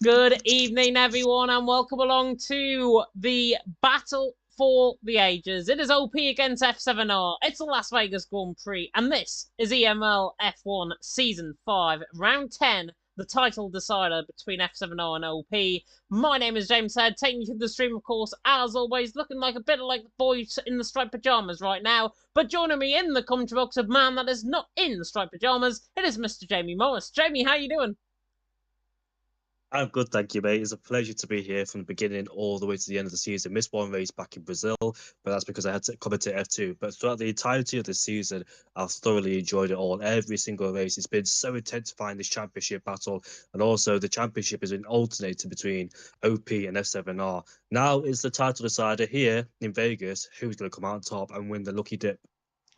Good evening, everyone, and welcome along to the Battle for the Ages. It is OP against F7R. It's the Las Vegas Grand Prix, and this is EML F1 Season 5, Round 10, the title decider between F7R and OP. My name is James Head, taking you through the stream, of course, as always, looking like a bit like the boys in the striped pyjamas right now. But joining me in the commentary box, a man that is not in the striped pyjamas, it is Mr. Jamie Morris. Jamie, how you doing? I'm good, thank you, mate. It's a pleasure to be here from the beginning all the way to the end of the season. Missed one race back in Brazil, but that's because I had to commentate F2. But throughout the entirety of the season, I've thoroughly enjoyed it all. Every single race. It's been so intensifying, this championship battle. And also, the championship has been alternating between OP and F7R. Now is the title decider here in Vegas. Who's going to come out on top and win the lucky dip?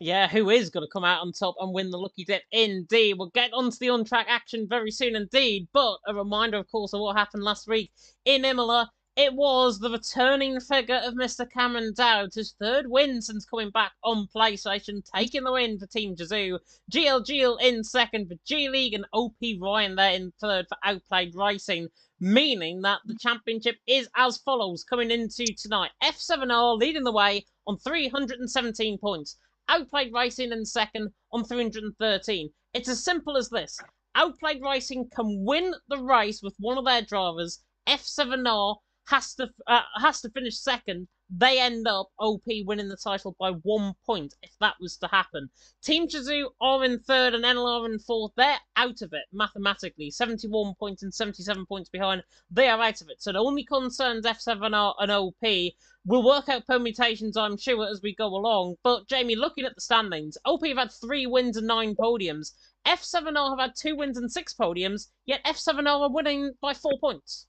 Yeah, who is going to come out on top and win the lucky dip? Indeed. We'll get onto the on-track action very soon indeed. But a reminder, of course, of what happened last week in Imola. It was the returning figure of Mr. Cameron Dowd, his third win since coming back on PlayStation, taking the win for Team Jazoo. GL in second for G League and OP Ryan there in third for Outplayed Racing. Meaning that the championship is as follows coming into tonight. F7R leading the way on 317 points. Outplayed Racing in second on 313. It's as simple as this. Outplayed Racing can win the race with one of their drivers. F7R has to finish second. They end up OP winning the title by 1 point if that was to happen. Team Jazoo are in third and NLR in fourth. They're out of it mathematically. 71 points and 77 points behind. They are out of it. So it only concerns F7R and OP. We'll work out permutations, I'm sure, as we go along. But, Jamie, looking at the standings, OP have had 3 wins and 9 podiums. F7R have had 2 wins and 6 podiums, yet F7R are winning by 4 points.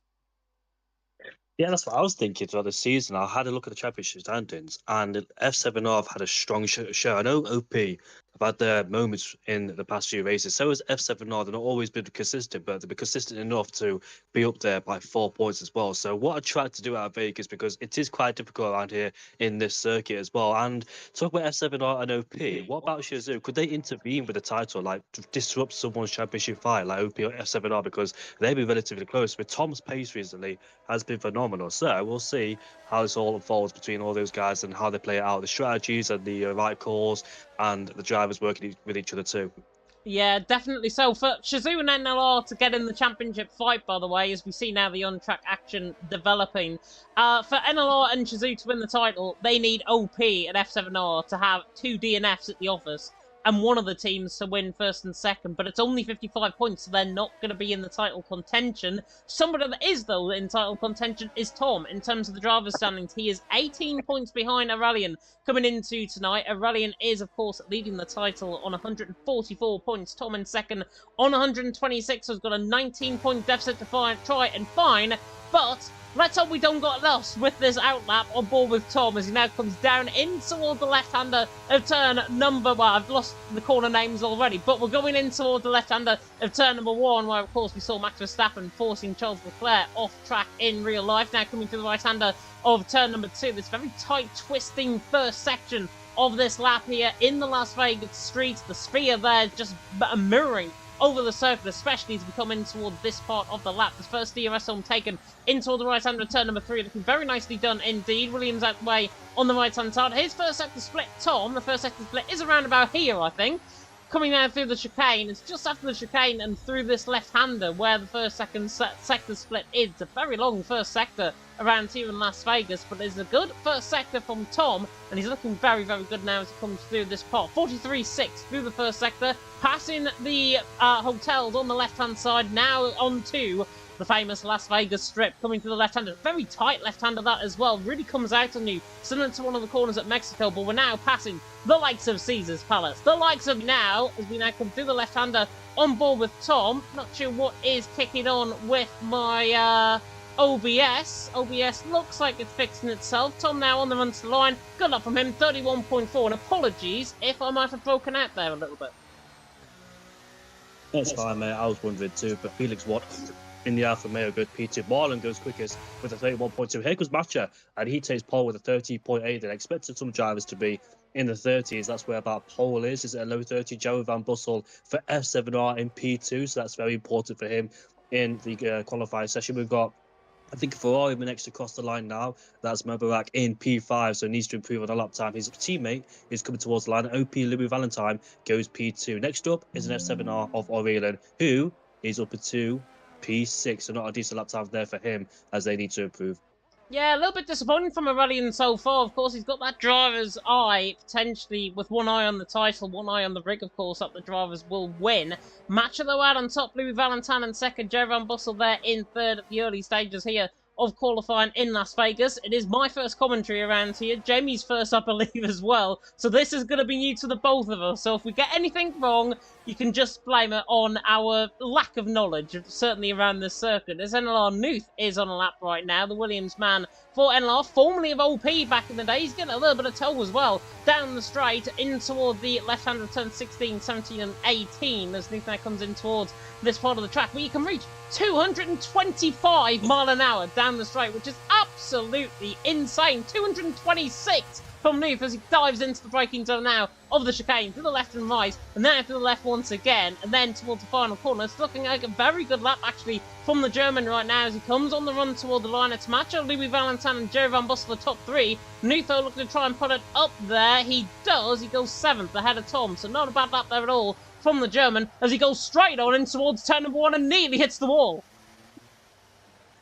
Yeah, that's what I was thinking throughout the season. I had a look at the championship standings, and F7R have had a strong show. I know OP have had their moments in the past few races. So has F7R. They've not always been consistent, but they've been consistent enough to be up there by 4 points as well. So what I tried to do out of Vegas, because it is quite difficult around here in this circuit as well. And talk about F7R and OP. What about Shazoo? Could they intervene with the title, like disrupt someone's championship fight, like OP or F7R, because they've been relatively close. With Tom's pace recently has been phenomenal. So we'll see how this all unfolds between all those guys and how they play it out, the strategies and the right calls, and the drivers working with each other too. Yeah, definitely so. For Shazoo and NLR to get in the championship fight, by the way, as we see now the on-track action developing. For NLR and Shazoo to win the title, they need OP and F7R to have 2 DNFs at the office, and one of the teams to win first and second, but it's only 55 points, so they're not going to be in the title contention. Somebody that is, though, in title contention is Tom. In terms of the driver's standings, he is 18 points behind Aurelian coming into tonight. Aurelian is, of course, leading the title on 144 points. Tom in second on 126 has got a 19-point deficit to try and find, but let's hope we don't get lost with this outlap on board with Tom as he now comes down in toward the left-hander of turn number... Well, I've lost the corner names already, but we're going in toward the left-hander of turn number 1, where, of course, we saw Max Verstappen forcing Charles Leclerc off track in real life. Now coming to the right-hander of turn number 2, this very tight, twisting first section of this lap here in the Las Vegas streets. The sphere there just mirroring over the circuit, especially as we come in toward this part of the lap. The first DRS home taken in toward the right-hand of turn number 3, looking very nicely done indeed. Williams out the way on the right-hand side. His first sector split, Tom, the first sector split is around about here, I think. Coming down through the chicane, it's just after the chicane and through this left-hander where the first sector split is. It's a very long first sector around here in Las Vegas, but it's a good first sector from Tom, and he's looking very, very good now as he comes through this part. 43.6 through the first sector, passing the hotels on the left-hand side, now onto the famous Las Vegas Strip, coming to the left-hander. Very tight left-hander that as well, really comes out on you, similar to one of the corners at Mexico, but we're now passing the likes of Caesar's Palace. The likes of now, as we now come through the left-hander on board with Tom. Not sure what is kicking on with my OBS. OBS looks like it's fixing itself. Tom now on the run to the line. Good luck from him, 31.4, and apologies if I might have broken out there a little bit. That's fine, mate. I was wondering too, but Felix Watt in the Alfa Romeo goes P2. Marlon goes quickest with a 31.2. Here goes Matcha, and he takes pole with a 30.8. They expected some drivers to be in the 30s. That's where about pole is. Is it a low 30? Joey Van Bussel for F7R in P2, so that's very important for him in the qualifying session. We've got, I think, Ferrari next across the line now. That's Mobarak in P5, so needs to improve on a lap time. His teammate is coming towards the line. OP Louis Valentine goes P2. Next up is an F7R of Aurelian, who is up to P6, so not a decent lap time there for him, as they need to improve. Yeah, a little bit disappointing from Aurelian so far. Of course, he's got that driver's eye, potentially with one eye on the title, one eye on the rig, of course, that the drivers will win. Matcher, though, out on top, Louis Valentine in second, Jerovan Bussell there in third at the early stages here of qualifying in Las Vegas. It is my first commentary around here, Jamie's first, I believe, as well. So this is going to be new to the both of us. So if we get anything wrong, you can just blame it on our lack of knowledge, certainly around this circuit. As NLR Nuth is on a lap right now, the Williams man for NLR, formerly of OP back in the day. He's getting a little bit of toe as well, down the straight, in toward the left-hand of turn 16, 17 and 18, as Nuth now comes in towards this part of the track, where you can reach 225 mile an hour down the straight, which is absolutely insane. 226 from Nuth as he dives into the braking zone now of the chicane, to the left and right, and then to the left once again, and then towards the final corner. It's looking like a very good lap, actually, from the German right now as he comes on the run toward the line. It's Matcher, Louis Valentine, and Jerovan Bussell, the top three. Nuth, though, looking to try and put it up there. He does. He goes 7th ahead of Tom, so not a bad lap there at all from the German as he goes straight on in towards turn number 1 and nearly hits the wall.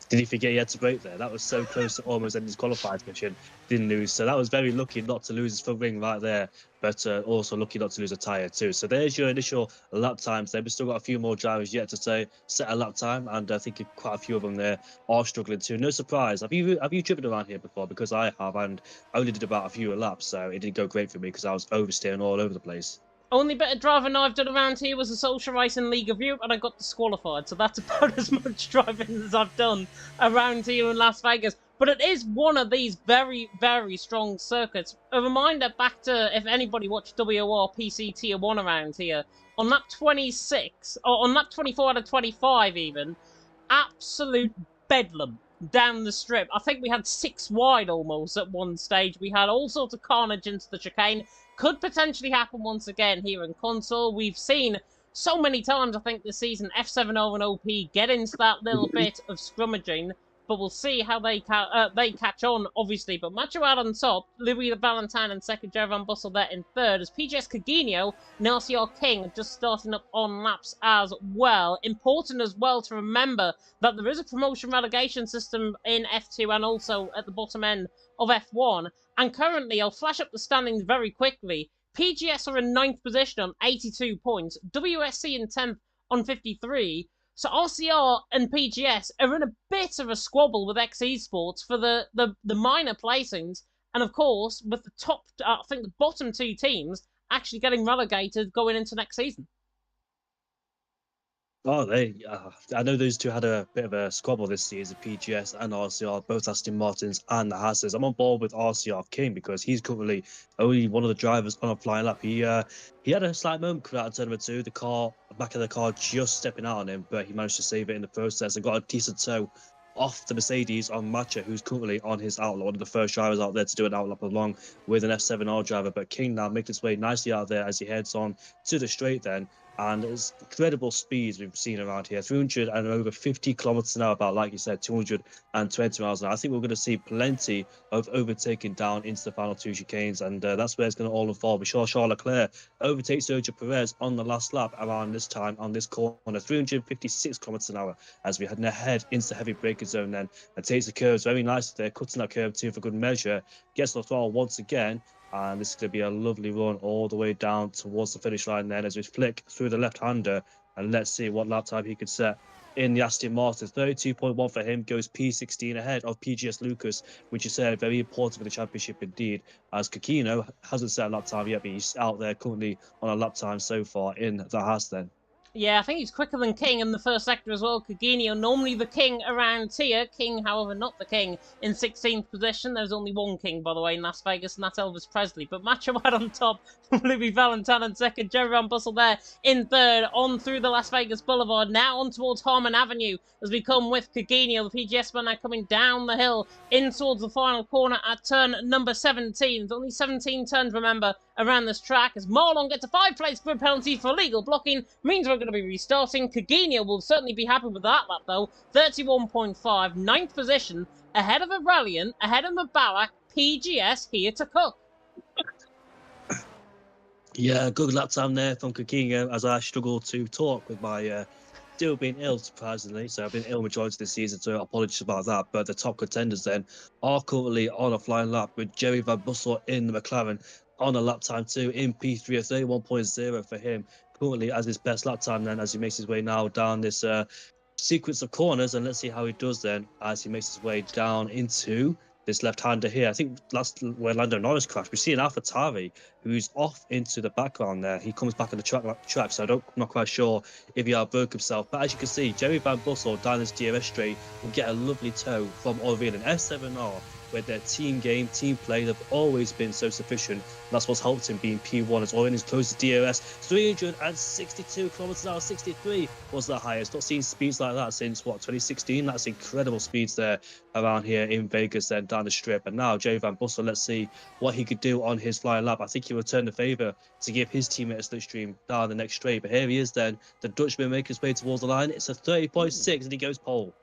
Did he forget he had to brake there? That was so close to almost ending his qualifying mission. Didn't lose. So that was very lucky not to lose his front wing right there, but also lucky not to lose a tyre too. So there's your initial lap times there. We've still got a few more drivers yet to set a lap time, and I think quite a few of them there are struggling too. No surprise. Have you driven around here before? Because I have, and I only did about a few laps, so it didn't go great for me because I was oversteering all over the place. Only bit of driving I've done around here was a Social Racing League of Europe, and I got disqualified, so that's about as much driving as I've done around here in Las Vegas. But it is one of these very, very strong circuits. A reminder back to, if anybody watched WR PC Tier 1 around here, on lap 26, or on lap 24 out of 25 even, absolute bedlam down the strip. I think we had 6 wide almost at one stage. We had all sorts of carnage into the chicane. Could potentially happen once again here in console. We've seen so many times, I think, this season, F7O and OP get into that little bit of scrummaging, but we'll see how they catch on, obviously. But Macho out on top, Louis Valentine in second, Jerovan Bussell there in third, as PGS Cagino and RCR King just starting up on laps as well. Important as well to remember that there is a promotion relegation system in F2 and also at the bottom end of F1. And currently, I'll flash up the standings very quickly. PGS are in 9th position on 82 points. WSC in 10th on 53. So RCR and PGS are in a bit of a squabble with X Esports for the minor placings. And of course, with the top, I think the bottom 2 teams actually getting relegated going into next season. Oh, I know those two had a bit of a squabble this season, PGS and RCR, both Aston Martins and the Hasses. I'm on board with RCR King because he's currently only one of the drivers on a flying lap. He had a slight moment coming out of turn number 2, the back of the car just stepping out on him, but he managed to save it in the process and got a decent toe off the Mercedes on Matcher, who's currently on his outlap, one of the first drivers out there to do an outlap along with an F7R driver. But King now makes his way nicely out there as he heads on to the straight then. And it's incredible speeds we've seen around here, 300 and over 50 kilometers an hour, about, like you said, 220 miles an hour. I think we're going to see plenty of overtaking down into the final 2 chicanes, and that's where it's going to all unfold. We saw Charles Leclerc overtake Sergio Perez on the last lap around this time on this corner, 356 kilometers an hour, as we head into the heavy braking zone then, and takes the curves very nicely there, cutting that curve too for good measure, gets the throttle once again. And this is going to be a lovely run all the way down towards the finish line then as we flick through the left-hander. And let's see what lap time he could set in the Aston Martin. 32.1 for him, goes P16 ahead of PGS Lucas, which is very important for the championship indeed, as Kakino hasn't set a lap time yet, but he's out there currently on a lap time so far in the Haas then. Yeah, I think he's quicker than King in the first sector as well. Cagino, normally the king around here. King, however, not the king in 16th position. There's only one king, by the way, in Las Vegas, and that's Elvis Presley. But Macho out on top, Louis Valentine in second, Jerovan Bussell there in third, on through the Las Vegas Boulevard, now on towards Harmon Avenue, as we come with Cagino, the PGS man now coming down the hill, in towards the final corner at turn number 17. There's only 17 turns, remember, around this track, as Marlon gets a 5-place grid penalty for illegal blocking, means we're going going to be restarting. Kaginia will certainly be happy with that lap, though. 31.5, ninth position, ahead of Aurelian, ahead of Mubarak, PGS here to cook. Yeah, good lap time there from Kakinga as I struggle to talk with my still being ill, surprisingly. So I've been ill majority of the season, so apologies about that. But the top contenders then are currently on a flying lap with Jerry Van Bussel in the McLaren on a lap time too in P3 of 31.0 for him. Currently as his best lap time then as he makes his way now down this sequence of corners, and let's see how he does then as he makes his way down into this left-hander here. I think last where Lando Norris crashed, we see an AlphaTauri who's off into the background there. He comes back on the track, so I'm not quite sure if he broke himself. But as you can see, Jerry Van Bussel down this DRS straight will get a lovely tow from Aurelian. F7R, with their team game, team play, they've always been so sufficient. That's what's helped him being P1 as Aurelian is close to DRS. 362 kilometers an hour, 63 was the highest. Not seen speeds like that since, what, 2016? That's incredible speeds there around here in Vegas then down the strip. And now Jerry Van Bussel, let's see what he could do on his flying lap. I think he returned the favour to give his teammate a slipstream down the next straight. But here he is then, the Dutchman making his way towards the line. It's a 30.6 and he goes pole.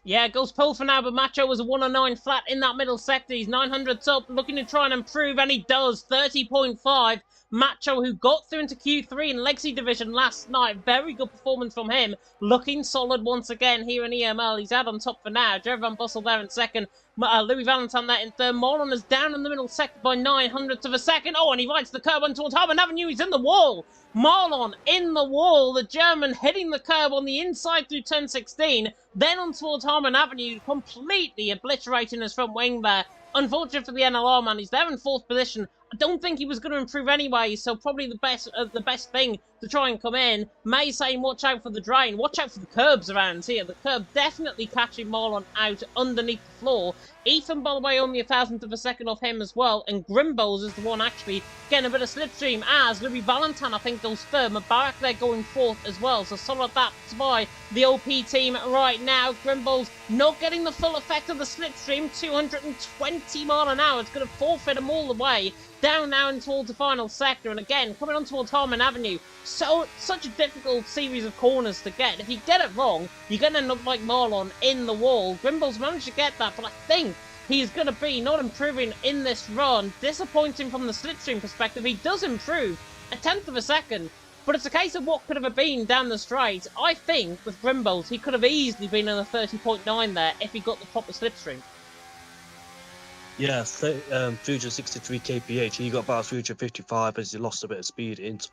Yeah, goes pole for now, but Macho was a 109 flat in that middle sector. He's 900s up, looking to try and improve, and he does. 30.5. Macho, who got through into Q3 in Legacy Division last night. Very good performance from him. Looking solid once again here in EML. He's out on top for now. Jerry Van Bussel there in second. Louis Valentine there in third. Marlon is down in the middle sector by 900ths of a second. Oh, and he rides the curb on towards Harman Avenue. He's in the wall. Marlon in the wall. The German hitting the curb on the inside through turn 16. Then on towards Harman Avenue, completely obliterating his front wing there. Unfortunate for the NLR man, he's there in fourth position. I don't think he was going to improve anyway, so probably the best thing to try and come in. May saying watch out for the drain, watch out for the curbs around here. The curb definitely catching Marlon out underneath the floor. Ethan, by the way, only 1,000th of a second off him as well, and Grimbles is the one actually getting a bit of slipstream as Louis Valentine, I think, goes third. Mubarak there going fourth as well, so solid that's by the OP team right now. Grimbles not getting the full effect of the slipstream, 220 mile an hour. It's going to forfeit him all the way down now and towards the final sector, and again coming on towards Harman Avenue. So such a difficult series of corners to get. If you get it wrong, you're going to end up like Marlon in the wall. Grimbles managed to get that, but I think he's going to be not improving in this run. Disappointing from the slipstream perspective. He does improve a 10th of a second, but it's a case of what could have been down the straight. I think with Grimbles, he could have easily been in a 30.9 there if he got the proper slipstream. Yeah, 363 kph. He got about 355 as he lost a bit of speed into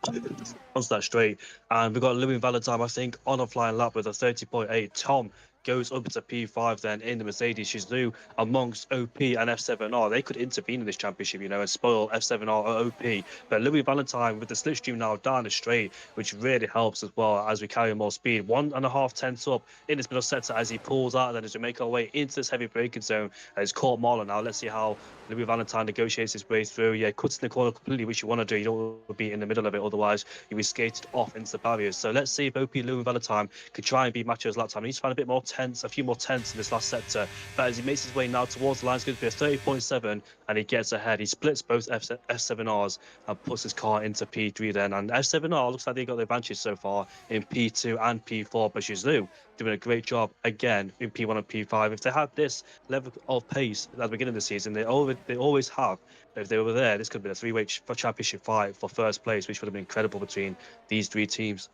onto that straight. And we've got Louis Valentine, I think, on a flying lap with a 30.8. Tom goes up to P5 then in the Mercedes Shizou amongst OP and F7R. They could intervene in this championship, you know, and spoil F7R or OP. But Louis Valentine with the slipstream now down the straight, which really helps as well as we carry more speed. 1.5 tenths up in this middle sector as he pulls out, then as we make our way into this heavy braking zone. It's caught Marlon now. Let's see how Louis Valentine negotiates his way through. Yeah, cuts in the corner completely, which you want to do. You don't want to be in the middle of it, otherwise you'll be skated off into the barriers. So let's see if OP Louis Valentine could try and beat Macho's lap time. He needs to find a bit more tenths, a few more tenths in this last sector. But as he makes his way now towards the line, it's going to be a 30.7, and he gets ahead. He splits both F7Rs and puts his car into P3 then. And F7R looks like they got the advantage so far in P2 and P4. But Shizou doing a great job again in P1 and P5. If they had this level of pace at the beginning of the season, they always have. If they were there, this could have been a three-way championship fight for first place, which would have been incredible between these three teams.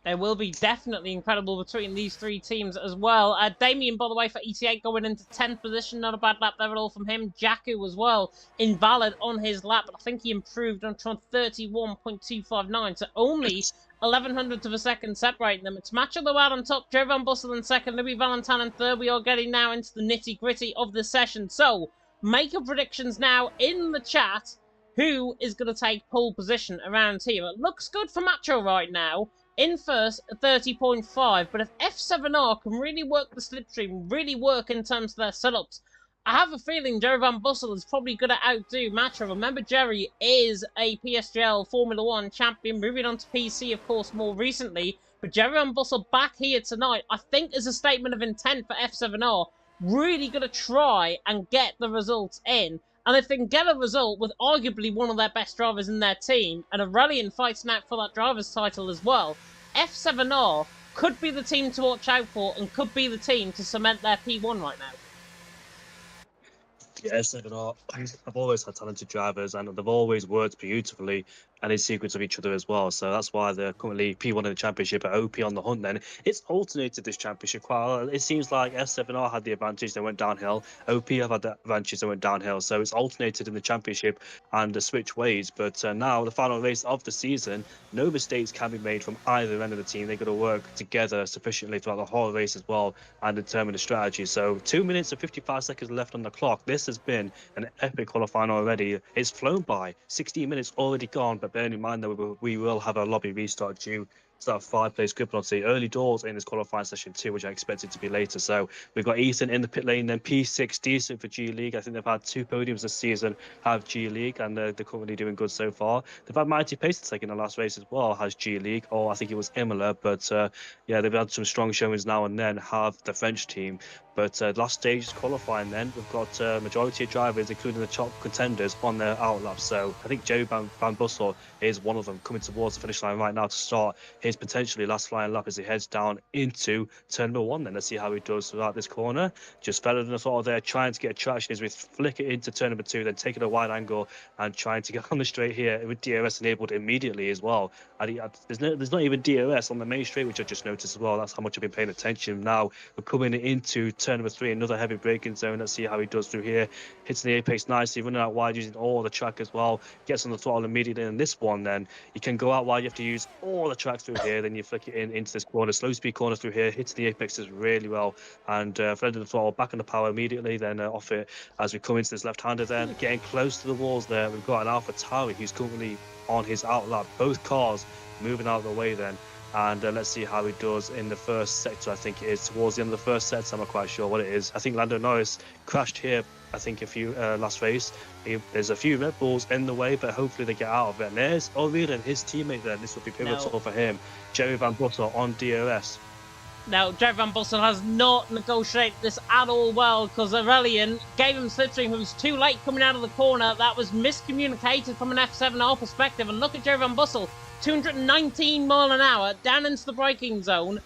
There will be definitely incredible between these three teams as well. Damien, by the way, for ET8 going into 10th position. Not a bad lap there at all from him. Jakku as well, invalid on his lap. But I think he improved on 31.259. So only 1100th of a second separating them. It's Macho though out on top. Jerry Van Bussel in second. Louis Valentine in third. We are getting now into the nitty-gritty of the session. So make your predictions now in the chat. Who is going to take pole position around here? It looks good for Macho right now. In first, 30.5, but if F7R can really work the slipstream, really work in terms of their setups, I have a feeling Jerry Van Bussel is probably going to outdo Macho. Remember, Jerry is a PSGL Formula 1 champion, moving on to PC, of course, more recently, but Jerry Van Bussel back here tonight, I think is a statement of intent for F7R, really going to try and get the results in. And if they can get a result with arguably one of their best drivers in their team, and Aurelian fighting out for that driver's title as well, F7R could be the team to watch out for and could be the team to cement their P1 right now. Yeah, F7R, I've always had talented drivers and they've always worked beautifully and in sequence of each other as well. So that's why they're currently P1 in the championship at OP on the hunt then. It's alternated this championship quite a lot. It seems like F7R had the advantage, they went downhill. OP have had the advantage, they went downhill. So it's alternated in the championship and the switch ways. But now the final race of the season, no mistakes can be made from either end of the team. They've got to work together sufficiently throughout the whole race as well and determine the strategy. So 2 minutes and 55 seconds left on the clock. This has been an epic qualifying already. It's flown by. 16 minutes already gone, but bearing in mind that we will have a lobby restart due to that 5-place grid penalty early doors in this qualifying session too, which I expect it to be later. So we've got Ethan in the pit lane, then P6 decent for G League. I think they've had 2 podiums this season, have G League, and they're currently doing good so far. They've had Mighty Pace taking the last race as well, has G League, or I think it was Imola, but yeah, they've had some strong showings now and then, have the French team. But last stage is qualifying then. We've got majority of drivers, including the top contenders, on their outlap. So I think Jerry Van Bussel is one of them coming towards the finish line right now to start his potentially last flying lap as he heads down into turn number 1. Then let's see how he does throughout this corner. Just better than sort of there, trying to get traction as we flick it into turn number 2, then taking a wide angle and trying to get on the straight here with DRS enabled immediately as well. And there's not even DRS on the main straight, which I just noticed as well. That's how much I've been paying attention. Now we're coming into turn number 3, another heavy braking zone. Let's see how he does through here. Hits the apex nicely, running out wide using all the track as well. Gets on the throttle immediately. And this one, then you can go out wide. You have to use all the track through here. Then you flick it into this corner, slow speed corner through here. Hits the apexes really well, and threaded the throttle back on the power immediately. Then off it as we come into this left-hander. Then getting close to the walls there. We've got an Alpha Tauri who's currently on his outlap. Both cars moving out of the way then. And let's see how he does in the first sector. I think it is towards the end of the first set. I'm not quite sure what it is. I think Lando Norris crashed here, I think, a few last race. There's a few Red Bulls in the way, but hopefully they get out of it. And there's O'Reilly, his teammate there. This will be pivotal for him. Jerry Van Bussel on DRS. Now, Jerry Van Bussel has not negotiated this at all well, because Aurelian gave him slipstream, who was too late coming out of the corner. That was miscommunicated from an F7R perspective. And look at Jerry Van Bussel, 219 mile an hour down into the braking zone.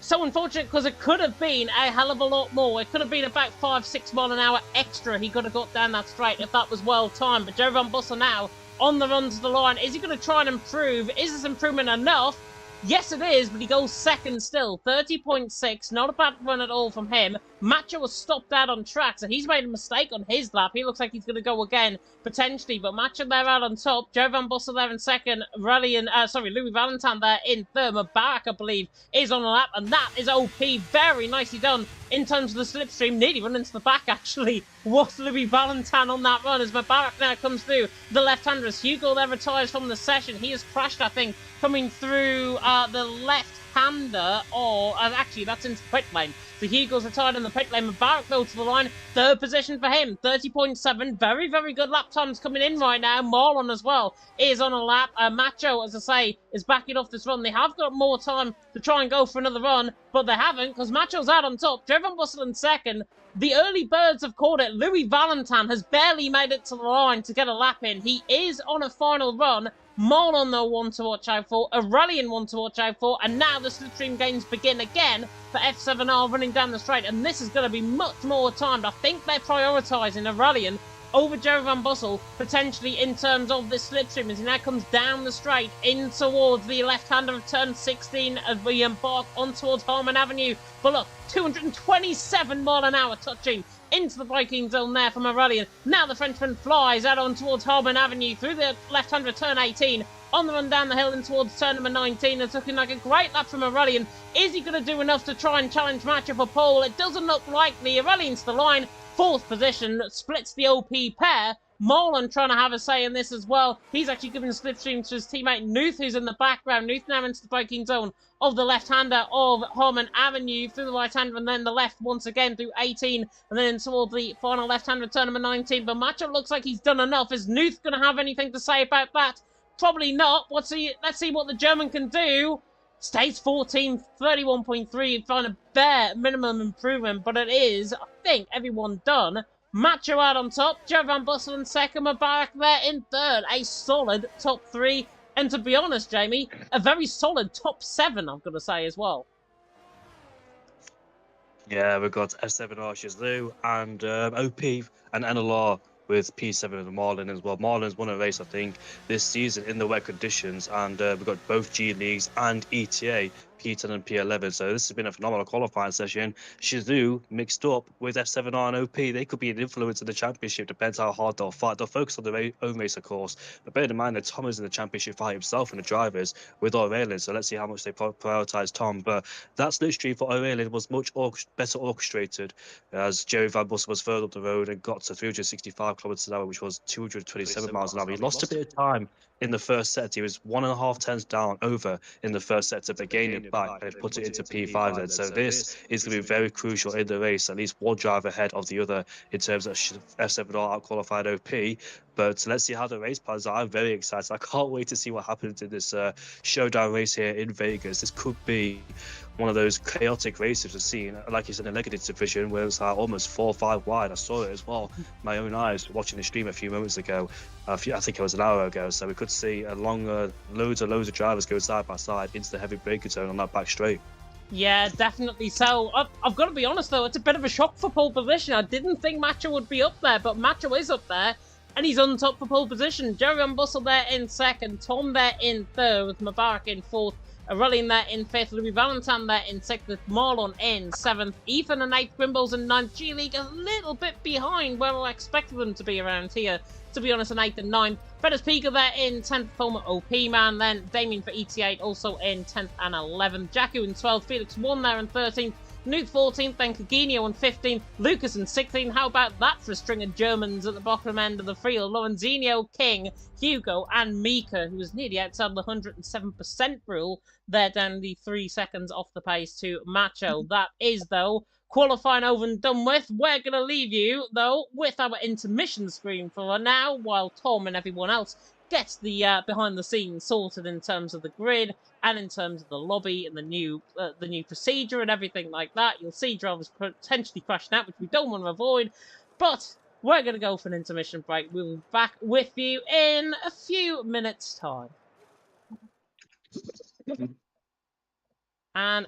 So unfortunate, because it could have been a hell of a lot more. It could have been about 5-6 mile an hour extra he could have got down that straight if that was well timed. But Jerry Van Bussel now on the run to the line. Is he going to try and improve? Is this improvement enough? Yes, it is, but he goes second still. 30.6, not a bad run at all from him. Macho was stopped out on track, so he's made a mistake on his lap. He looks like he's going to go again, potentially, but Macho there out on top. Joe Van Bussel there in second. Louis Valentine there in third. Mubarak, I believe, is on the lap, and that is OP. Very nicely done in terms of the slipstream. Nearly run into the back, actually, was Louis Valentine on that run as Mubarak now comes through. The left-hander, as Hugo there retires from the session. He has crashed, I think, coming through the left-hander, or actually that's into the pit lane. So Hugo's retired in the pit lane. Mubarak though to the line, third position for him, 30.7. Very, very good lap times coming in right now. Marlon as well is on a lap. Macho, as I say, is backing off this run. They have got more time to try and go for another run, but they haven't, because Macho's out on top. Joe Van Bussel in second. The early birds have caught it. Louis Valentine has barely made it to the line to get a lap in. He is on a final run. Marlon, though, one to watch out for. Aurelian, one to watch out for. And now the slipstream games begin again for F7R running down the straight. And this is going to be much more timed. I think they're prioritising Aurelian over Jerry Van Bussel, potentially in terms of this slipstream, as he now comes down the straight in towards the left-hander of turn 16 as we embark on towards Harman Avenue. But look, 227 mile an hour touching into the braking zone there from Aurelian. Now the Frenchman flies out on towards Harman Avenue through the left-hander of turn 18. On the run down the hill and towards turn number 19. It's looking like a great lap from Aurelian. Is he going to do enough to try and challenge Macho for pole? It doesn't look likely. Aurelian's the line. Fourth position, splits the OP pair. Marlon trying to have a say in this as well. He's actually giving slipstream to his teammate Nuth, who's in the background. Nuth now into the braking zone of the left-hander of Harman Avenue through the right-hander and then the left once again through 18 and then towards the final left-hander turn number 19. But Macho looks like he's done enough. Is Nuth going to have anything to say about that? Probably not. Let's see what the German can do. Stays 14, 31.3, find a bare minimum improvement, but it is, I think, everyone done. Macho out on top, Joe Van Bussel in second, Mubarak there in third. A solid top three. And to be honest, Jamie, a very solid top 7, I've got to say as well. Yeah, we've got F7R Shazoo and OP and NLR with P7 and Marlin as well. Marlin's won a race, I think, this season in the wet conditions, and we've got both G Leagues and ETA, P10 and P11. So this has been a phenomenal qualifying session. Shazoo mixed up with F7R and OP. They could be an influence in the championship, depends how hard they'll fight. They'll focus on their own race, of course. But bear in mind that Tom is in the championship fight himself and the drivers with O'Reilly. So let's see how much they prioritize Tom. But that slipstream for O'Reilly was much better orchestrated, as Jerry Van Bussen was further up the road and got to 365 kilometers an hour, which was 227 miles an hour. He lost a bit of time in the first set. He was 1.5 turns down over in the first set, but gained it back and put it into P5 then. So this is going to be very crucial in the race. At least one driver ahead of the other in terms of F7R out qualified OP. But let's see how the race plans out. I'm very excited. I can't wait to see what happens in this showdown race here in Vegas. This could be one of those chaotic races we've seen, like you said, in the Legacy division, where it was like almost 4 or 5 wide. I saw it as well, my own eyes, watching the stream a few moments ago. I think it was an hour ago. So we could see a longer, loads of drivers go side by side into the heavy braking zone on that back straight. Yeah, definitely so. I've got to be honest, though, it's a bit of a shock for pole position. I didn't think Macho would be up there, but Macho is up there, and he's on top for pole position. Jerry Van Bussen there in second, Tom there in third, with Mubarak in fourth, Aurelian there in fifth, Louis Valentin there in sixth, with Marlon in seventh, Ethan in eighth, Grimbles in ninth. G League a little bit behind where I expected them to be around here, to be honest, in 8th and 9th. Fredis Pico there in 10th, former OP man. Then Damien for ETA also in 10th and 11th. Jacku in 12th, Felix 1 there in 13th. Nuke 14th, then Cagino in 15th, Lucas in 16th. How about that for a string of Germans at the bottom end of the field? Lorenzino, King, Hugo, and Mika, who was nearly outside the 107% rule. They're down the 3 seconds off the pace to Macho. That is, though, qualifying over and done with. We're going to leave you, though, with our intermission screen for now, while Tom and everyone else gets the behind the scenes sorted in terms of the grid and in terms of the lobby and the new procedure and everything like that. You'll see drivers potentially crashing out, which we don't want to avoid. But we're going to go for an intermission break. We'll be back with you in a few minutes' time. And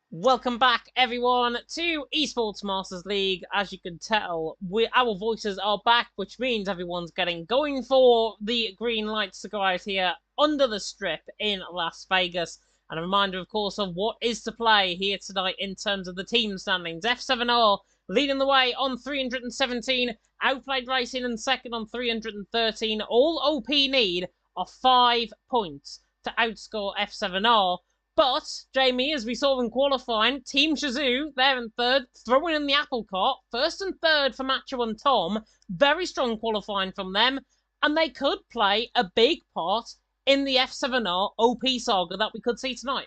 Welcome back, everyone, to Esports Masters League. As you can tell, our voices are back, which means everyone's going for the green lights to go out here under the strip in Las Vegas. And a reminder, of course, of what is to play here tonight in terms of the team standings. F7R leading the way on 317, Outplayed Racing in second on 313. All OP need are 5 points to outscore F7R. But, Jamie, as we saw in qualifying, Team Shazoo, they're in third, throwing in the apple cart. First and third for Macho and Tom. Very strong qualifying from them. And they could play a big part in the F7R OP saga that we could see tonight.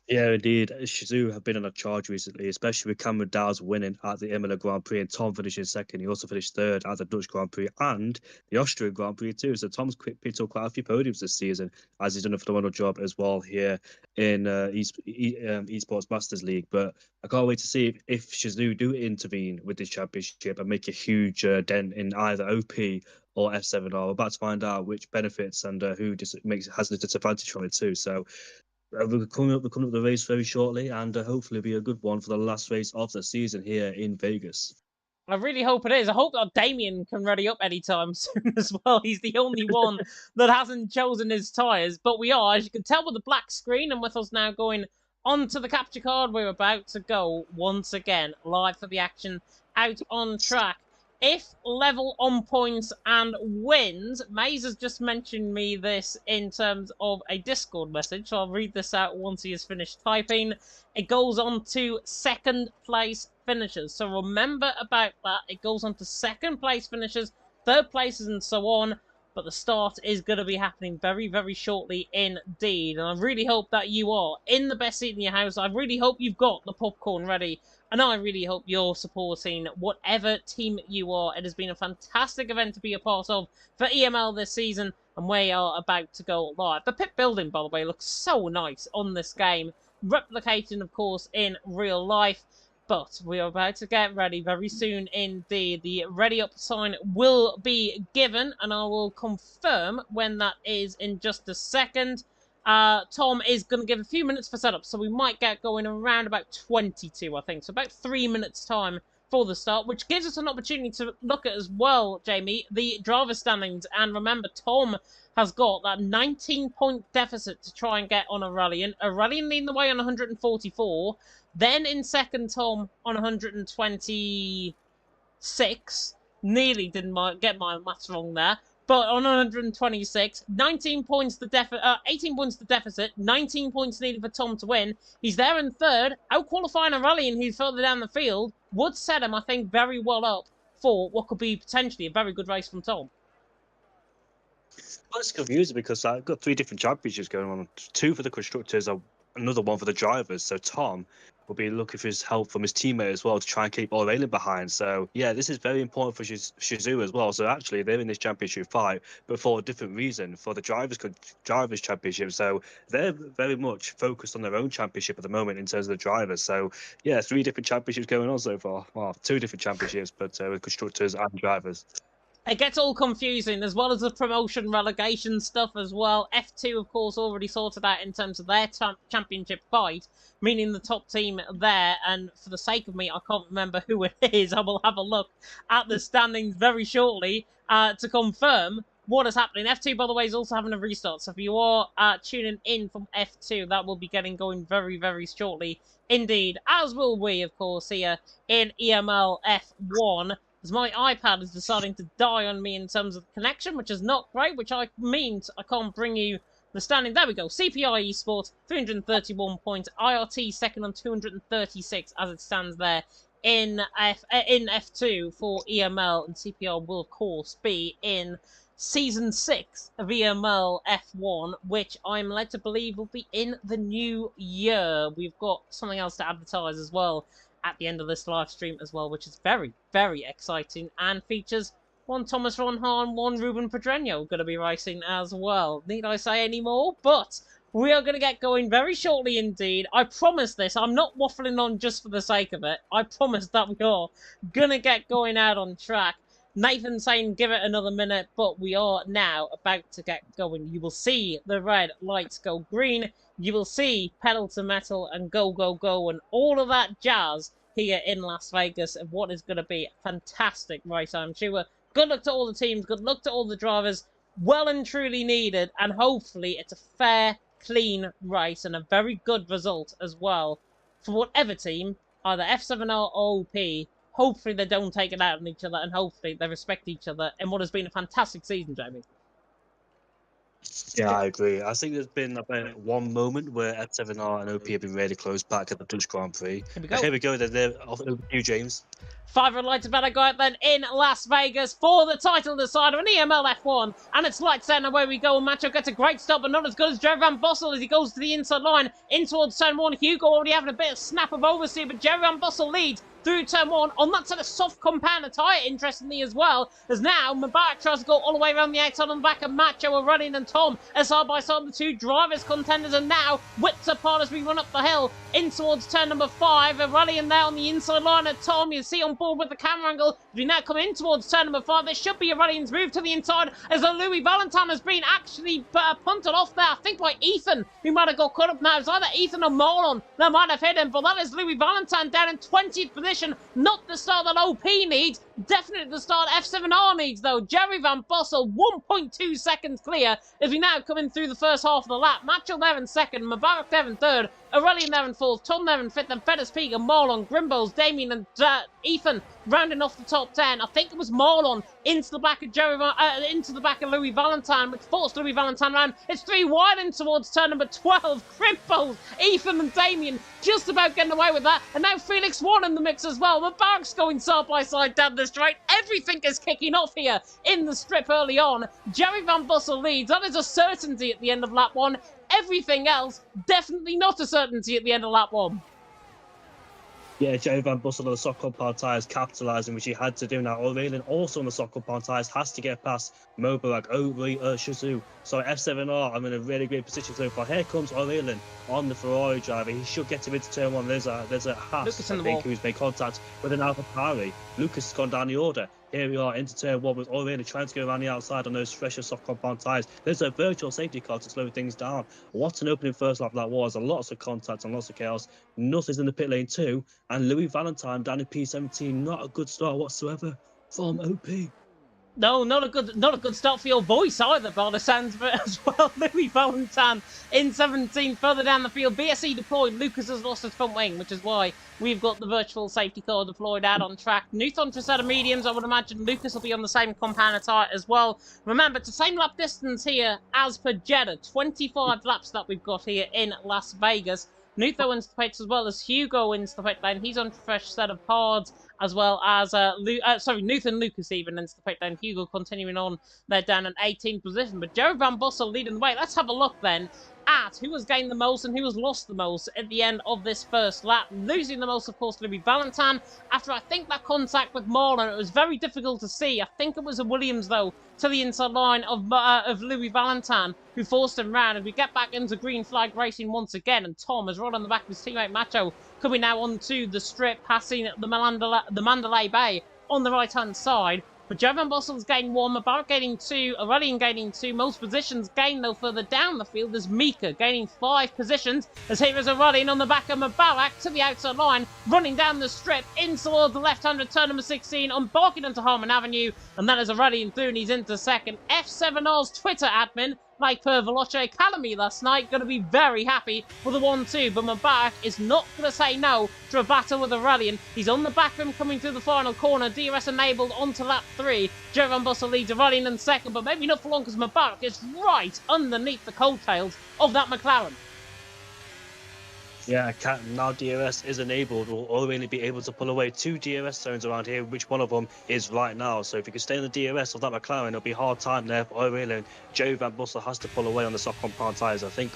Yeah, indeed. Shazoo have been on a charge recently, especially with Cameron Dow's winning at the Imola Grand Prix and Tom finishing second. He also finished third at the Dutch Grand Prix and the Austrian Grand Prix too. So Tom's picked up quite a few podiums this season, as he's done a phenomenal job as well here in Esports Masters League. But I can't wait to see if Shazoo do intervene with this championship and make a huge dent in either OP or F7R. We're about to find out which benefits and who has the disadvantage from it too. So we're coming up the race very shortly, and hopefully be a good one for the last race of the season here in Vegas. I really hope it is. I hope that Damien can ready up anytime soon as well. He's the only one that hasn't chosen his tyres. But we are, as you can tell, with the black screen, and with us now going onto the capture card, we're about to go once again live for the action out on track. If level on points and wins, Maze has just mentioned me this in terms of a Discord message, so I'll read this out once he has finished typing. It goes on to second place finishers. So remember about that. It goes on to second place finishers, third places, and so on. But the start is going to be happening very, very shortly indeed. And I really hope that you are in the best seat in your house. I really hope you've got the popcorn ready. And I really hope you're supporting whatever team you are. It has been a fantastic event to be a part of for EML this season. And we are about to go live. The pit building, by the way, looks so nice on this game. Replicating, of course, in real life. But we are about to get ready very soon indeed. The ready up sign will be given, and I will confirm when that is in just a second. Tom is going to give a few minutes for setup, so we might get going around about 22, I think. So about 3 minutes time for the start, which gives us an opportunity to look at as well, Jamie, the driver standings. And remember, Tom has got that 19-point deficit to try and get on Aurelian. Aurelian leading the way on 144. Then in second, Tom on 126. Nearly didn't get my maths wrong there. But on 126, 18 points the deficit, 19 points needed for Tom to win. He's there in third, out-qualifying Aurelian, who's further down the field. Would set him, I think, very well up for what could be potentially a very good race from Tom. Well, it's confusing because I've got 3 different championships going on. 2 for the constructors, another one for the drivers. So Tom will be looking for his help from his teammate as well to try and keep Aurelian behind. So yeah, this is very important for Shazoo as well. So actually, they're in this championship fight, but for a different reason, for the drivers championship. So they're very much focused on their own championship at the moment in terms of the drivers. So yeah, 3 different championships going on so far. Well, 2 different championships, but with constructors and drivers. It gets all confusing, as well as the promotion relegation stuff as well. F2, of course, already sorted out in terms of their championship fight, meaning the top team there. And for the sake of me, I can't remember who it is. I will have a look at the standings very shortly to confirm what is happening. F2, by the way, is also having a restart. So if you are tuning in from F2, that will be getting going very, very shortly indeed. As will we, of course, here in EML F1. As my iPad is deciding to die on me in terms of the connection, which is not great, which means I can't bring you the standing. There we go. CPI Esports, 331 points. IRT second on 236 as it stands there in F2 for EML. And CPI will, of course, be in Season 6 of EML F1, which I'm led to believe will be in the new year. We've got something else to advertise as well at the end of this live stream as well, which is very, very exciting, and features one Thomas Ronha and one Ruben Pedreño going to be racing as well. Need I say any more? But we are going to get going very shortly indeed. I promise this. I'm not waffling on just for the sake of it. I promise that we are going to get going out on track. Nathan saying give it another minute, but we are now about to get going. You will see the red lights go green. You will see pedal to metal and go, go, go, and all of that jazz here in Las Vegas of what is going to be a fantastic race, I'm sure. Good luck to all the teams. Good luck to all the drivers. Well and truly needed, and hopefully it's a fair, clean race and a very good result as well for whatever team, either F7R or OP. Hopefully they don't take it out on each other, and hopefully they respect each other in what has been a fantastic season, Jamie. Yeah, I agree. I think there's been about one moment where F7R and OP have been really close back at the Dutch Grand Prix. Here we go. Here we go. They're off over to you, James. 5 red lights about to go out then in Las Vegas for the title decider on EML F1. And it's lights out and away we go. Macho gets a great stop, but not as good as Jerry Van Bossel as he goes to the inside line in towards turn 1. Hugo already having a bit of snap of oversteer, but Jerry Van Bossel leads through turn 1 on that sort of soft compounder tyre, interestingly as well, as now Mubarak tries to go all the way around the outside on the back of Macho, Aurelian and Tom as side by side the two drivers contenders, and now whips apart as we run up the hill in towards turn number 5. Aurelian there on the inside line at Tom, you see on board with the camera angle, as we now come in towards turn number 5. There should be Aurelian's move to the inside as Louis Valentine has been actually punted off there, I think by Ethan, who might have got caught up now. It's either Ethan or Marlon that might have hit him, but that is Louis Valentine down in 20th position. Not the start that OP needs, definitely the start F7R needs though. Jerry Van Bossel 1.2 seconds clear as we now come in through the first half of the lap. Macho there in second, Mubarak there in third, Aurelian there in fourth, Tom there in fifth, and Fedez Peak and Marlon, Grimbos, Damien and Ethan rounding off the top 10. I think it was Marlon into the back of into the back of Louis Valentine, which forced Louis Valentine round. It's 3 wide in towards turn number 12. Grimbos, Ethan and Damien just about getting away with that, and now Felix One in the mix as well. Mubarak's going side by side down the straight. Everything is kicking off here in the strip early on. Jerry Van Bossel leads. That is a certainty at the end of lap 1. Everything else, definitely not a certainty at the end of lap 1. Yeah, Jerry Van Bossel on the soft compound tyres capitalising, which he had to do now. Aurelian also on the soft compound tyres has to get past Mubarak over Shazoo. So F7R, I'm in a really great position so far. Here comes Aurelian on the Ferrari driver. He should get him into turn 1. There's a Haas, I think, who's made contact with an AlphaTauri. Lucas has gone down the order. Here we are into turn 1 with Aurelian trying to go around the outside on those fresher soft compound tyres. There's a virtual safety car to slow things down. What an opening first lap that was. Lots of contact and lots of chaos. Nothing's in the pit lane too. And Louis Valentine down in P17. Not a good start whatsoever from OP. No, not a good start for your voice either, by the sounds of it as well. Louis Valentine in 17, further down the field. BSE deployed. Lucas has lost his front wing, which is why we've got the virtual safety car deployed out on track. Nuth on set of mediums. I would imagine Lucas will be on the same compounder tyre as well. Remember, it's the same lap distance here as per Jeddah. 25 laps that we've got here in Las Vegas. Nuth into the pits as well as Hugo into the pit lane. He's on a fresh set of hards, as well as Nuth and Lucas even into the pit lane. Hugo continuing on there down in 18th position. But Jerry Van Bossel leading the way. Let's have a look then at who has gained the most and who has lost the most at the end of this first lap. Losing the most, of course, Louis Valentine. After, I think, that contact with Marlon, it was very difficult to see. I think it was a Williams, though, to the inside line of Louis Valentine, who forced him round. And we get back into green flag racing once again. And Tom is right on the back of his teammate Macho, coming now onto the strip, passing the Mandalay Bay on the right-hand side. But Jerry Van Bossel's gained 1, Mubarak gaining 2, Aurelian gaining 2. Most positions gained, though, further down the field is Mika gaining 5 positions. As here is Aurelian on the back of Mubarak to the outside line, running down the strip in towards the left-hander turn number 16, embarking onto Harmon Avenue. And that is Aurelian through, and he's into second. F7R's Twitter admin, like per Veloce Academy last night, going to be very happy with the 1-2, but Mubarak is not going to say no to a battle with Aurelian. He's on the back of him coming through the final corner. DRS enabled onto lap 3. Jerry Van Bossel leads Aurelian in second, but maybe not for long because Mubarak is right underneath the coattails of that McLaren. Yeah, now DRS is enabled. We'll only be able to pull away 2 DRS zones around here, which one of them is right now. So if you can stay in the DRS of that McLaren, it'll be hard time there for Aurelian. Jerry Van Bossel has to pull away on the soft compound tyres. I think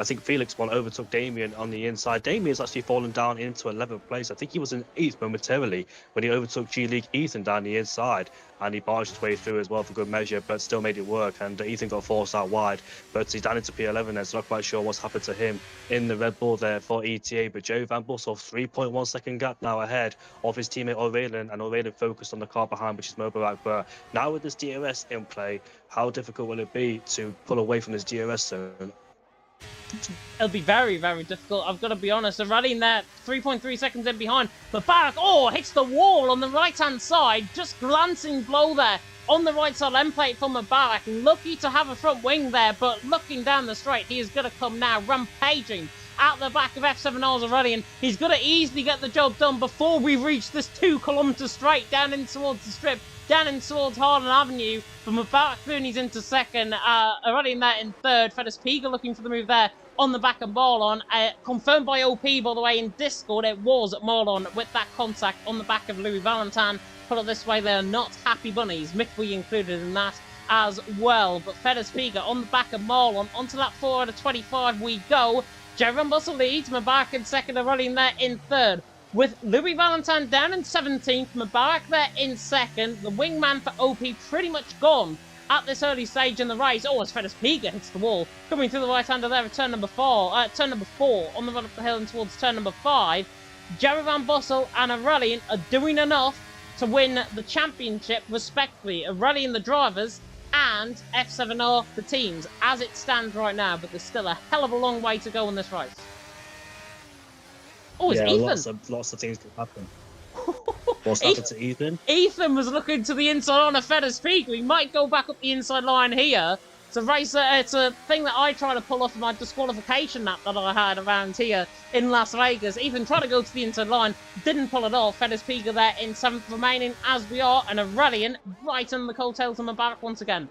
I think Felix one overtook Damien on the inside. Damien's actually fallen down into 11th place. I think he was in 8th momentarily when he overtook G League Ethan down the inside, and he barged his way through as well for good measure, but still made it work. And Ethan got forced out wide, but he's down into P11 there, so not quite sure what's happened to him in the Red Bull there for ETA. But Joe Van Bussel, 3.1 second gap now ahead of his teammate Aurelien, and Aurelien focused on the car behind, which is Mobarak. But now with this DRS in play, how difficult will it be to pull away from this DRS zone? It'll be very, very difficult. I've got to be honest. They're running there 3.3 seconds in behind. But Barak, hits the wall on the right-hand side. Just glancing blow there on the right side end plate from Mubarak. Lucky to have a front wing there, but looking down the straight, he is going to come now rampaging out the back of F7R's already, and he's going to easily get the job done before we reach this 2-kilometre straight down in towards the strip, down in towards Harlan Avenue. But Mubarak Booney's into second, already in there in third. Fedis Piga looking for the move there on the back of Marlon. Confirmed by OP, by the way, in Discord, it was Marlon with that contact on the back of Louis Valentin. Put it this way, they are not happy bunnies. Mick included in that as well. But Fedis Piga on the back of Marlon. Onto that 4 out of 25 we go. Jerry Van Bussel leads, Mubarak in second, are running there in third. With Louis Valentin down in 17th, Mubarak there in second. The wingman for OP pretty much gone at this early stage in the race. As Fedis Piga hits the wall. Coming through the right-hander there at turn number 4 on the run up the hill and towards turn number 5. Jerry Van Bussel and Aurelien are doing enough to win the championship respectively. Aurelien the drivers and F7R the teams as it stands right now, but there's still a hell of a long way to go in this race. It's Ethan. Lots of things can happen. What's happened to Ethan? Ethan was looking to the inside on a Fedis Peak. We might go back up the inside line here. It's a race. It's a thing that I try to pull off my disqualification map that I had around here in Las Vegas. Ethan tried to go to the inside line, didn't pull it off. Fedis Piga there in 7th remaining as we are, and Aurelien right on the coattails of Mubarak once again.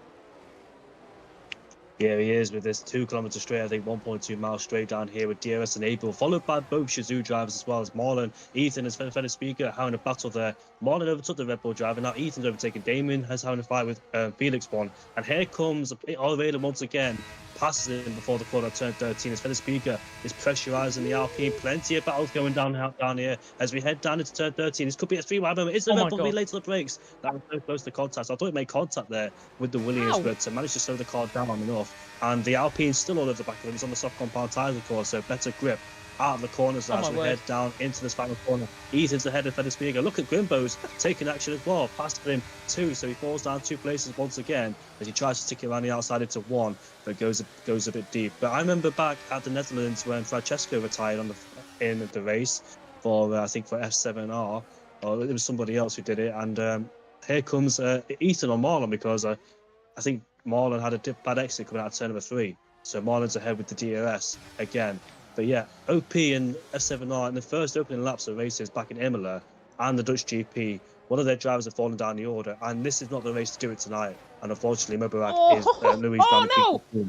Yeah, he is with this 2 kilometre straight, I think 1.2 miles straight down here with DRS and Abel, followed by both Shazoo drivers as well as Marlon. Ethan and Fedis Piga having a battle there. Marlon overtook the Red Bull driver, now Ethan's overtaken Damien, has having a fight with Felix one. And here comes Aurelien once again, passes him before the corner of turn 13 as Fedis Piga is pressurising the Alpine. Plenty of battles going down here as we head down into turn 13. This could be a 3-wide moment. It's the Red Bull late to the brakes. That was so close to contact. So I thought it made contact there with the Williams, but managed to slow the car down enough. And the Alpine's still all over the back of him. He's on the soft compound tyres, of course, so better grip out of the corners as we head down into this final corner. Ethan's ahead of Fedis Piga. Look at Grimbo's taking action as well. Passed him 2, so he falls down 2 places once again as he tries to stick it around the outside into 1, but goes a bit deep. But I remember back at the Netherlands when Francesco retired in the race for I think for F7R, or it was somebody else who did it. And here comes Ethan on Marlon, because I think Marlon had a bad exit coming out of turn number 3, so Marlon's ahead with the DRS again. But yeah, OP and F7R in the first opening laps of races back in Imola and the Dutch GP, one of their drivers have fallen down the order, and this is not the race to do it tonight. And unfortunately, Mubarak is Louis down the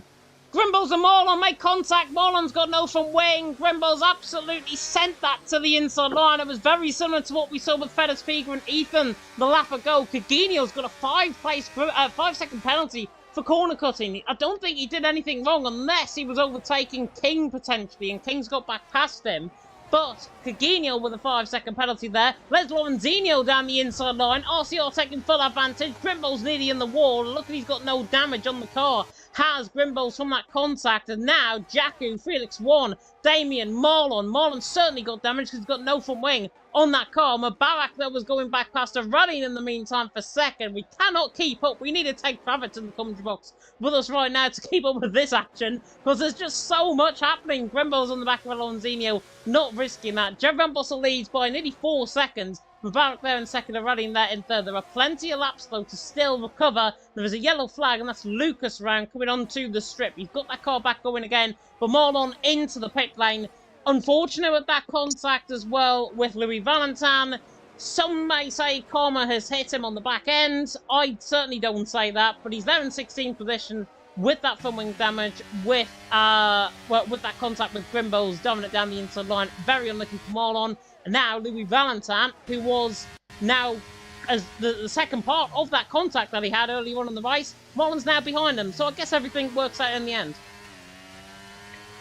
Grimbles and Marlon make contact. Marlon's got no front wing. Grimbles absolutely sent that to the inside line. It was very similar to what we saw with Fedis Piga and Ethan the lap ago. Caginio's got a 5-second penalty for corner cutting. I don't think he did anything wrong unless he was overtaking King potentially, and King's got back past him. But Caginio with a 5-second penalty there. Les Lorenzinho down the inside line. RCR taking full advantage. Grimbo's nearly in the wall. Look, he's got no damage on the car. Has Grimbo's from that contact. And now Jakku, Felix 1, Damien, Marlon. Marlon certainly got damage because he's got no front wing on that car. Mubarak there was going back past a running in the meantime for second. We cannot keep up. We need to take Kravitz in the commentary box with us right now to keep up with this action, because there's just so much happening. Grimbo's on the back of Alonzinho, not risking that. Jerry Van Bussel leads by nearly 4 seconds. Mubarak there in second, and running there in third. There are plenty of laps though to still recover. There is a yellow flag, and that's Lucas round coming onto the strip. He's got that car back going again, but Marlon into the pit lane. Unfortunate with that contact as well with Louis Valentin. Some may say Karma has hit him on the back end. I certainly don't say that, but he's there in 16th position with that front wing damage, with that contact with Grimbo's dominant down the inside line. Very unlucky for Marlon. And now Louis Valentin, who was now as the second part of that contact that he had earlier on in the race, Marlon's now behind him. So I guess everything works out in the end.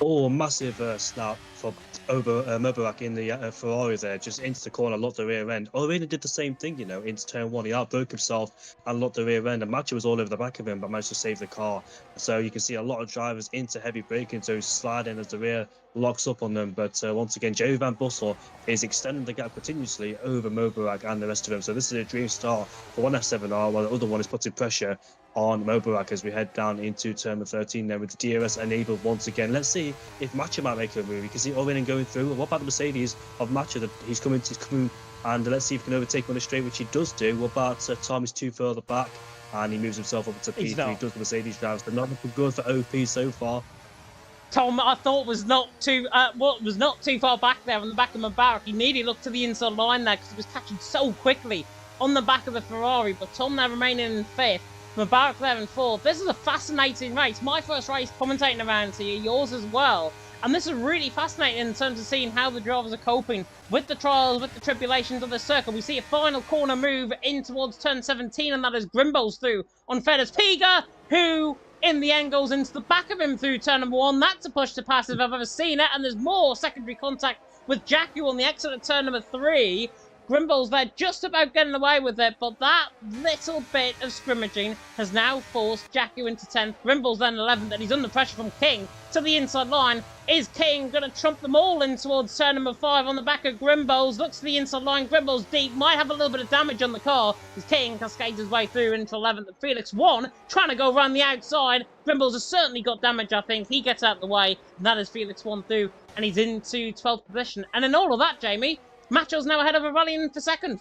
Oh, massive snap for over Mubarak in the Ferrari there, just into the corner, locked the rear end. Orena did the same thing, you know, into turn one. He outbroke himself and locked the rear end. And Macho was all over the back of him, but managed to save the car. So you can see a lot of drivers into heavy braking, so sliding as the rear locks up on them. But once again, Jerry Van Bussel is extending the gap continuously over Mubarak and the rest of them. So this is a dream start for one F7R, while the other one is putting pressure on Mubarak as we head down into turn 13 there with the DRS enabled once again. Let's see if Macho might make a move. You can see Orena going through. What about the Mercedes of Macho? That he's coming and let's see if he can overtake him on the straight, which he does do. What about Tom is too further back and he moves himself up to P3. He does the Mercedes drivers, but not looking good for OP so far. Tom, I thought was not too far back there on the back of Mubarak. He nearly looked to the inside line there because he was catching so quickly on the back of the Ferrari. But Tom now remaining in fifth. Mubarak there in fourth. This is a fascinating race. My first race commentating around here, yours as well. And this is really fascinating in terms of seeing how the drivers are coping with the trials, with the tribulations of the circle. We see a final corner move in towards turn 17, and that is Grimbles through on Fedez Piga, who in the end goes into the back of him through turn number one. That's a push to pass if I've ever seen it. And there's more secondary contact with Jackie on the exit of turn number 3. Grimbles there just about getting away with it, but that little bit of scrimmaging has now forced Jackie into 10th. Grimbles then 11th, and he's under pressure from King to the inside line. Is King going to trump them all in towards turn number 5 on the back of Grimbles? Looks to the inside line. Grimbles deep, might have a little bit of damage on the car as King cascades his way through into 11th. And Felix 1 trying to go around the outside. Grimbles has certainly got damage, I think. He gets out of the way, and that is Felix 1 through, and he's into 12th position. And in all of that, Jamie, Macho's now ahead of Aurelian for second.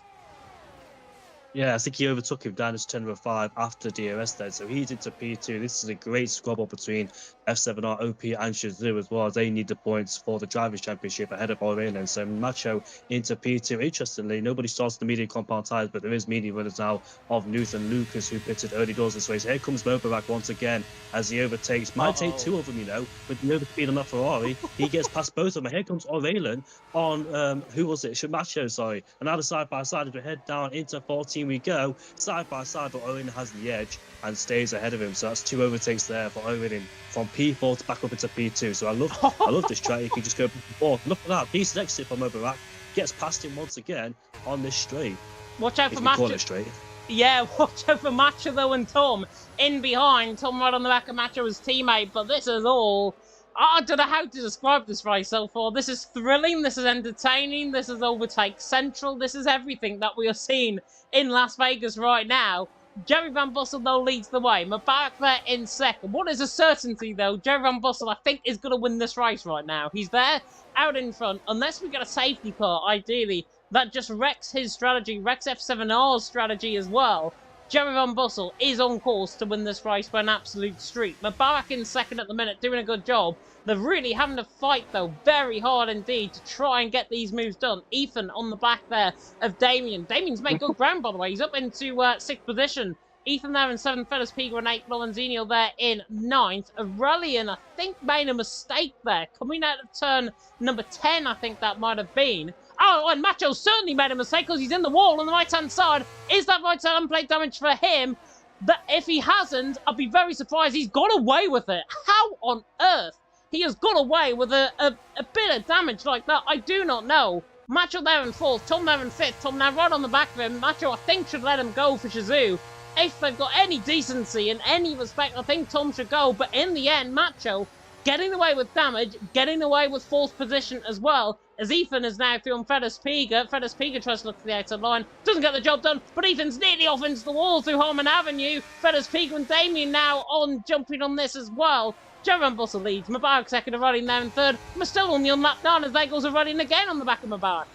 Yeah, I think he overtook him down to turn number 5 after DRS then, so he's into P2. This is a great squabble between F7R, OP and Shazoo as well. They need the points for the Drivers' Championship ahead of Orena. So Macho into P2. Interestingly, nobody starts the medium compound tyres, but there is medium runners now of Nuth and Lucas who pitted early doors this race. Here comes Mubarak once again as he overtakes. Might take two of them, you know, with the overspeed on that Ferrari. He gets past both of them. Here comes Aurelian on, who was it? Macho, sorry. Another side by side as we head down into 14 we go. Side by side, but Orena has the edge and stays ahead of him. So that's two overtakes there for Orena from P4 to back up into P2. So I love this track. You can just go back and forth. Look at that. Decent exit from Mubarak. Gets past him once again on this straight. Watch out for Macho. Yeah, watch out for Macho though and Tom in behind. Tom right on the back of Macho's teammate. But this is all... I don't know how to describe this race so far. This is thrilling, this is entertaining, this is overtake central, this is everything that we are seeing in Las Vegas right now. Jerry Van Bussel, though, leads the way. Mubarak there in second. What is a certainty, though? Jerry Van Bussel, I think, is going to win this race right now. He's there, out in front. Unless we get a safety car, ideally, that just wrecks his strategy, wrecks F7R's strategy as well. Jerry Van Bussel is on course to win this race by an absolute streak. Mubarak in second at the minute, doing a good job. They're really having to fight, though, very hard indeed to try and get these moves done. Ethan on the back there of Damien. Damien's made good ground, by the way. He's up into 6th position. Ethan there in 7th, Fedez Piga in 8th, Lorenzino there in 9th. Aurelian, I think, made a mistake there. Coming out of turn number 10, I think that might have been. Oh, and Macho certainly made a mistake because he's in the wall on the right-hand side. Is that right side unplate damage for him? But if he hasn't, I'd be very surprised. He's got away with it. How on earth he has got away with a bit of damage like that? I do not know. Macho there in 4th, Tom there in 5th. Tom now right on the back of him. Macho, I think, should let him go for Shazoo. If they've got any decency and any respect, I think Tom should go. But in the end, Macho getting away with damage, getting away with 4th position as well, as Ethan is now through on Fedez Piga. Fedez Piga tries to look for the outside line, doesn't get the job done, but Ethan's nearly off into the wall through Harmon Avenue. Fedez Piga and Damien now on jumping on this as well. Jerry Van Bussel leads, Mubarak second, Aurelian now in 3rd. We're still on the unlapped 9 as there goes Aurelian again on the back of Mubarak.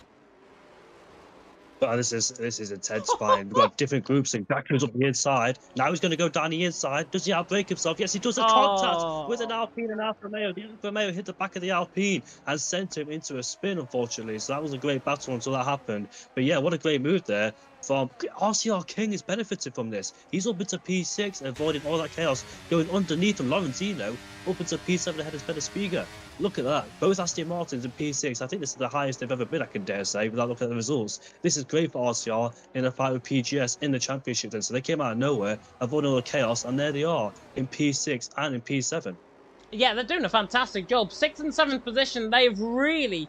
But this is intense fine. We've got different groups, and Jack goes up the inside. Now he's going to go down the inside. Does he outbreak himself? Yes, he does a contact with an Alpine and Alfa Romeo. The Alfa Romeo hit the back of the Alpine and sent him into a spin, unfortunately. So that was a great battle until that happened. But yeah, what a great move there from RCR King. Is benefiting from this. He's up into P6, avoiding all that chaos, going underneath from Lorenzino, up into P7 ahead of Fedez Piga. Look at that. Both Aston Martins and P6. I think this is the highest they've ever been, I can dare say, without looking at the results. This is great for RCR in a fight with PGS in the championship then. So they came out of nowhere, avoiding all the chaos, and there they are in P6 and in P7. Yeah, they're doing a fantastic job. 6th and 7th position, they've really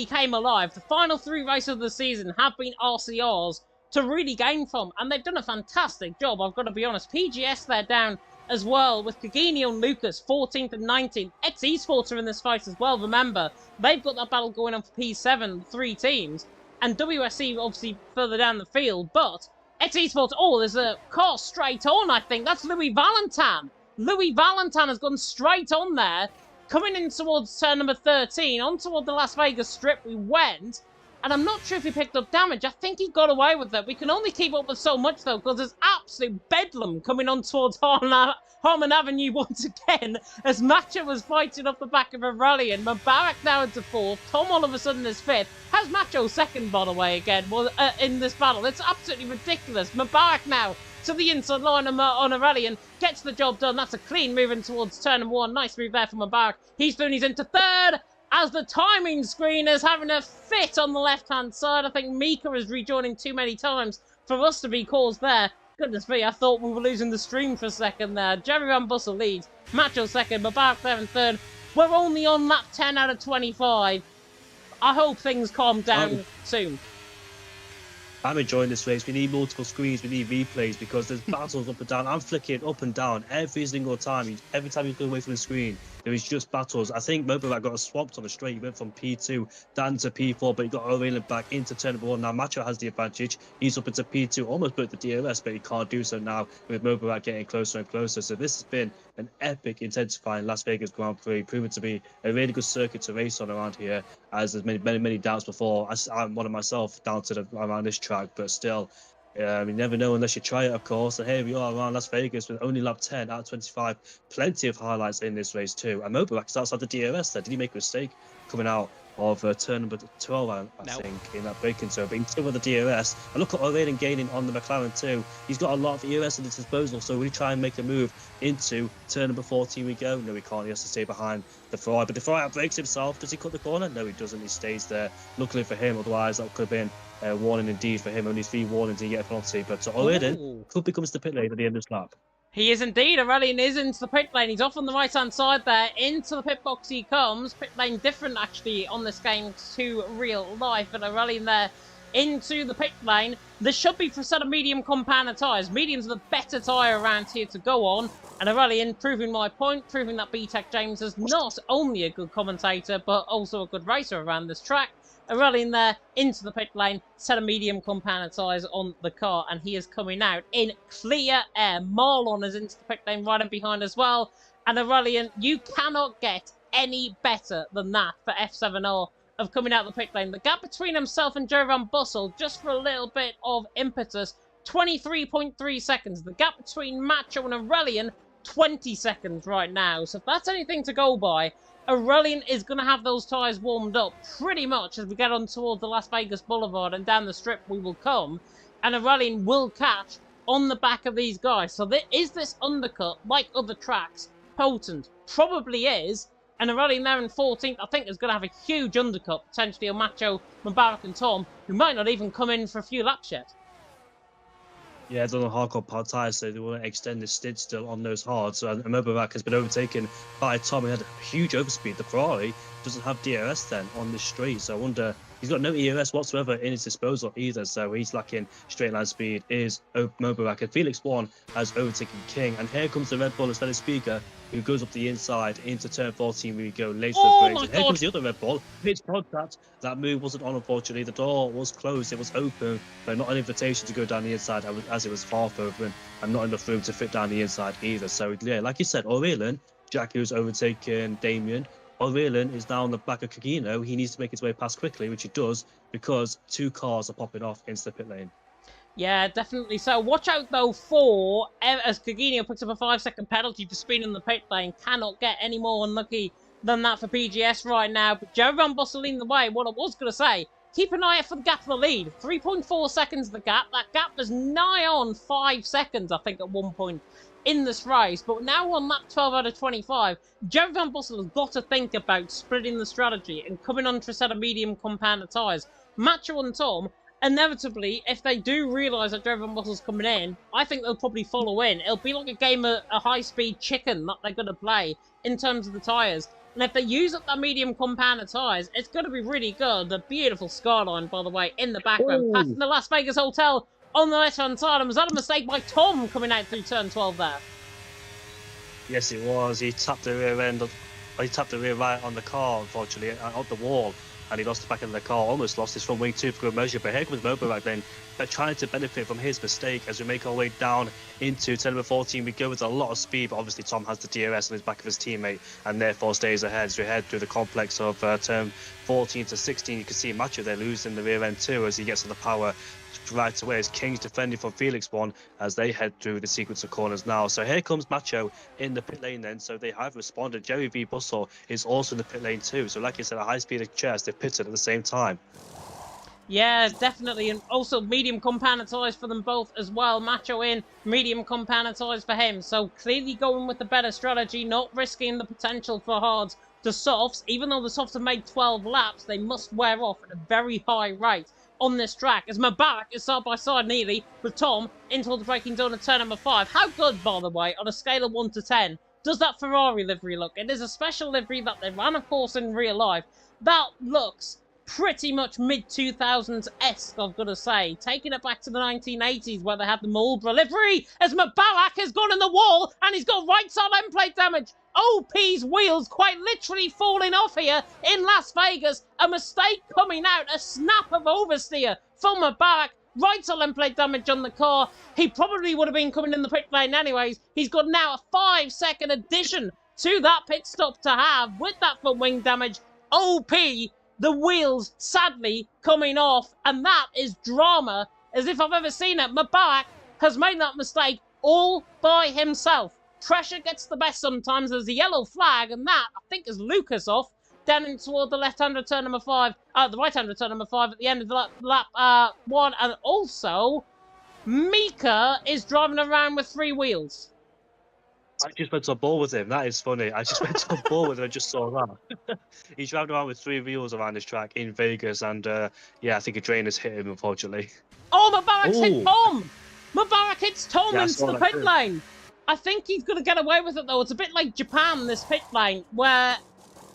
came alive. The final 3 races of the season have been RCRs to really gain from, and they've done a fantastic job, I've got to be honest. PGS, they're down as well, with Cagini and Lucas, 14th and 19th. X Esports are in this fight as well, remember. They've got that battle going on for P7, 3 teams, and WSC obviously further down the field, but X Esports, oh, there's a car straight on, I think. That's Louis Valentin. Louis Valentin has gone straight on there, coming in towards turn number 13, on toward the Las Vegas Strip we went, and I'm not sure if he picked up damage. I think he got away with it. We can only keep up with so much, though, because there's absolute bedlam coming on towards Harmon Avenue once again, as Macho was fighting off the back of a rally, and Mubarak now into 4th, Tom all of a sudden is 5th. Has Macho 2nd, by the way, again, in this battle. It's absolutely ridiculous. Mubarak now to the inside line on a rally and gets the job done. That's a clean moving towards turn number 1. Nice move there from Mubarak. He's into 3rd as the timing screen is having a fit on the left-hand side. I think Mika is rejoining too many times for us to be caused there. Goodness me, I thought we were losing the stream for a second there. Jerry Van Bussel leads. Macho 2nd, Mubarak there in 3rd. We're only on lap 10 out of 25. I hope things calm down soon. I'm enjoying this race. We need multiple screens, we need replays, because there's battles up and down. I'm flicking up and down every single time. Every time you go away from the screen, there is just battles. I think Mobilac got swamped on the straight. He went from P2 down to P4, but he got O'Reilly back into turn number 1. Now Macho has the advantage. He's up into P2, almost broke the DRS, but he can't do so now with Mobilac getting closer and closer. So this has been an epic, intensifying Las Vegas Grand Prix, proven to be a really good circuit to race on around here, as there's many doubts before. I'm one of myself doubted around this track, but still, you never know unless you try it, of course. And here we are around Las Vegas with only lap 10 out of 25. Plenty of highlights in this race too. And Mobilac starts at the DRS there. Did he make a mistake coming out of turn number 12, I think, in that braking zone? But he's still with the DRS. And look at O'Reilly gaining on the McLaren too. He's got a lot of ERS at his disposal, so we try and make a move into turn number 14 we go. No, he can't. He has to stay behind the Ferrari. But the Ferrari breaks himself. Does he cut the corner? No, he doesn't. He stays there. Luckily for him, otherwise that could have been a warning indeed for him. Only 3 warnings and he get a penalty. But O'Reilly could become the pit lane at the end of this lap. He is indeed. Aurelian is into the pit lane. He's off on the right-hand side there. Into the pit box he comes. Pit lane different, actually, on this game to real life. But Aurelian there into the pit lane. This should be for a set of medium compounder tyres. Medium's the better tyre around here to go on. And Aurelian proving my point, proving that B-Tech James is not only a good commentator, but also a good racer around this track. Aurelian there into the pit lane, set of medium compounder tyres on the car, and he is coming out in clear air. Marlon is into the pit lane right in behind as well. And Aurelian, you cannot get any better than that for F7R of coming out the pit lane. The gap between himself and Joe Van Bussel, just for a little bit of impetus, 23.3 seconds. The gap between Macho and Aurelian, 20 seconds right now. So if that's anything to go by, Aurelian is going to have those tyres warmed up pretty much as we get on towards the Las Vegas Boulevard, and down the strip we will come, and Aurelian will catch on the back of these guys. So is this undercut, like other tracks, potent? Probably is. And Aurelian there in 14th, I think, is going to have a huge undercut, potentially on Macho, Mubarak and Tom, who might not even come in for a few laps yet. Yeah, it's on the hardcore part tyres, so they want to extend the stint still on those hards. So Mobilac has been overtaken by Tom. He had a huge overspeed. The Ferrari doesn't have DRS then on this straight, so I wonder, he's got no ERS whatsoever in his disposal either, so he's lacking straight line speed, is Mobilac. And Felix 1 has overtaken King, and here comes the Red Bull Aesthetic Speaker, who goes up the inside into turn 14 where we go later. And here comes the other Red Bull. It's contact. That move wasn't on, unfortunately. The door was closed. It was open, but not an invitation to go down the inside as it was half open, and not enough room to fit down the inside either. So, yeah, like you said, Aurelian, Jack, who's overtaken Damien. Aurelian is now on the back of Cagino. He needs to make his way past quickly, which he does, because 2 cars are popping off into the pit lane. Yeah, definitely. So watch out, though, for, as Cagino picks up a 5-second penalty for speed in the pit lane. Cannot get any more unlucky than that for PGS right now. But Joe Van Bussel leading the way. What I was going to say, keep an eye out for the gap of the lead. 3.4 seconds the gap. That gap was nigh on 5 seconds, I think, at one point in this race. But now on lap 12 out of 25, Joe Van Bussel has got to think about splitting the strategy and coming onto a set of medium compounder tyres. Macho and Tom, inevitably, if they do realise that Joe Van Bussel's coming in, I think they'll probably follow in. It'll be like a game of a high-speed chicken that they're going to play. in terms of the tyres. And if they use up that medium compounder tyres, it's going to be really good. The beautiful skyline, by the way, in the background. Oh, Passing the Las Vegas Hotel on the left-hand side. And was that a mistake by Tom coming out through turn 12 there? yes, it was. He tapped the rear end. He tapped the rear right on the car, unfortunately, on the wall. And he lost the back end of the car, almost lost his front wing too for good measure. But here comes Mobarak then, trying to benefit from his mistake as we make our way down into turn number 14. We go with a lot of speed, but obviously Tom has the DRS on his back of his teammate and therefore stays ahead. As we head through the complex of turn 14 to 16, you can see Macho there losing the rear end too as he gets to the power right away as King's defending from Felix 1 as they head through the sequence of corners now. So here comes Macho in the pit lane then. So they have responded. Jerry V. Bustle is also in the pit lane too. So like I said, a high speed of chairs, they've pitted at the same time. Yeah, definitely. And also medium compounder tyres for them both as well. Macho in, medium compounder tyres for him. So clearly going with the better strategy, not risking the potential for hards to softs. Even though the softs have made 12 laps, they must wear off at a very high rate on this track, as Mubarak is side by side nearly with Tom in towards the braking zone at turn number 5. How good, by the way, on a scale of 1 to 10, does that Ferrari livery look? It is a special livery that they ran, of course, in real life. That looks pretty much mid-2000s-esque, I've got to say. Taking it back to the 1980s where they had the Marlboro livery, as Mubarak has gone in the wall and he's got right side end plate damage. OP's wheels quite literally falling off here in Las Vegas. A mistake coming out, a snap of oversteer from Mubarak. Right side end plate damage on the car. He probably would have been coming in the pit lane anyways. He's got now a 5-second addition to that pit stop to have with that front wing damage. OP, the wheels sadly coming off, and that is drama as if I've ever seen it. Mubarak has made that mistake all by himself. Pressure gets the best sometimes. There's a yellow flag, and that, I think, is Lucas off down in toward the left-hand return number 5, the right-hand return number 5 at the end of the lap 1, and also Mika is driving around with 3 wheels. I just went on board with him. That is funny. I just went on board with him. I just saw that. He's driving around with 3 wheels around this track in Vegas, and yeah, I think a drain has hit him, unfortunately. Oh, Mubarak's hit Tom! Mubarak hits Tom into the pit too. lane. I think he's going to get away with it, though. It's a bit like Japan, this pit lane, where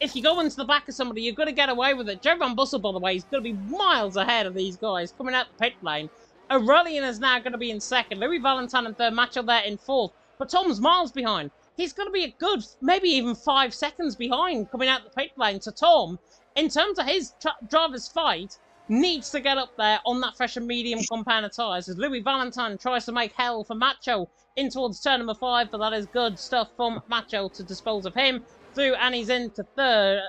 if you go into the back of somebody, you're going to get away with it. Jerry Van Bussel, by the way, is going to be miles ahead of these guys coming out the pit lane. Aurelian is now going to be in second. Louis Valentine in third. Macho there in fourth. But Tom's miles behind. He's going to be a good, maybe even 5 seconds behind coming out the pit lane. So Tom, in terms of his driver's fight, needs to get up there on that fresh and medium compounder tyres as Louis Valentine tries to make hell for Macho in towards turn number 5, but that is good stuff from Macho to dispose of him. Through and he's into third.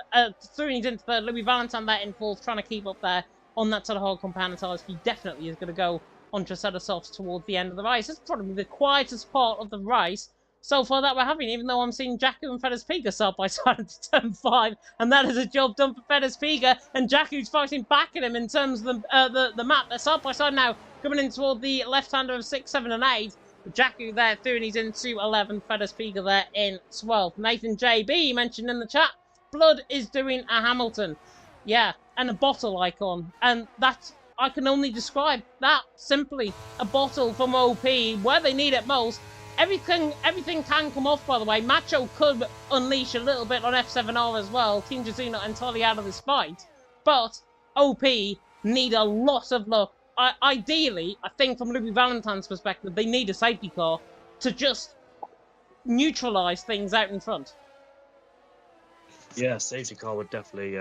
Louis Valentine there in fourth, trying to keep up there on that sort of hard compounder tyres. He definitely is going to go onto a set of softs towards the end of the race. It's probably the quietest part of the race so far that we're having, even though I'm seeing Jakku and Fedez Piga side by side into turn 5, and that is a job done for Fedez Piga, and Jakku's fighting back at him in terms of the map. They're side by side now, coming in toward the left-hander of 6, 7, and 8. Jakku there through, and he's into 11. Fedez Piga there in 12. Nathan JB mentioned in the chat, Blood is doing a Hamilton. Yeah, and a bottle icon, and that's, I can only describe that simply, a bottle from OP where they need it most. Everything can come off, by the way. Macho could unleash a little bit on F7R as well. Team Jazoo not entirely out of this fight. But OP need a lot of luck. Ideally, I think from Louis Valentine's perspective, they need a safety car to just neutralise things out in front. Yeah, safety car would definitely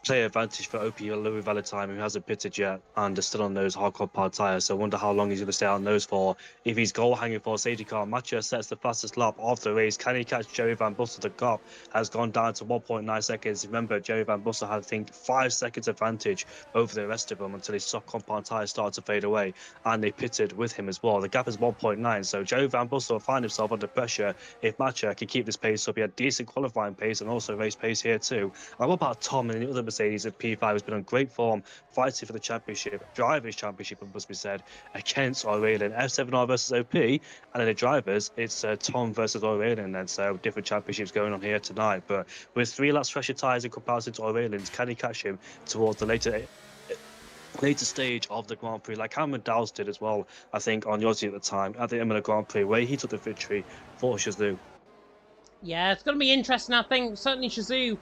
play advantage for OP Louis Valentine, who hasn't pitted yet and is still on those hardcore powered tyres. So I wonder how long he's going to stay on those for. If he's goal hanging for a safety car, Macho sets the fastest lap of the race. Can he catch Jerry Van Bussel? The gap has gone down to 1.9 seconds. Remember, Jerry Van Bussel had, I think, 5 seconds advantage over the rest of them until his soft compound tyres started to fade away, and they pitted with him as well. The gap is 1.9, so Jerry Van Bussel will find himself under pressure if Macho can keep this pace up. He had decent qualifying pace and also race pace here too. And what about Tom and the other Mercedes at P5 has been on great form, fighting for the championship, drivers championship, it must be said, against Aurelian. F7R versus OP, and in the drivers, it's Tom versus Aurelian, and so different championships going on here tonight. But with 3 laps fresher tyres in comparison to Aurelian's, can he catch him towards the later stage of the Grand Prix, like Cameron Dowles did as well, I think, on Yossi at the time, at the Imola Grand Prix, where he took the victory for Shazoo. Yeah, it's going to be interesting, I think. Certainly Shazoo,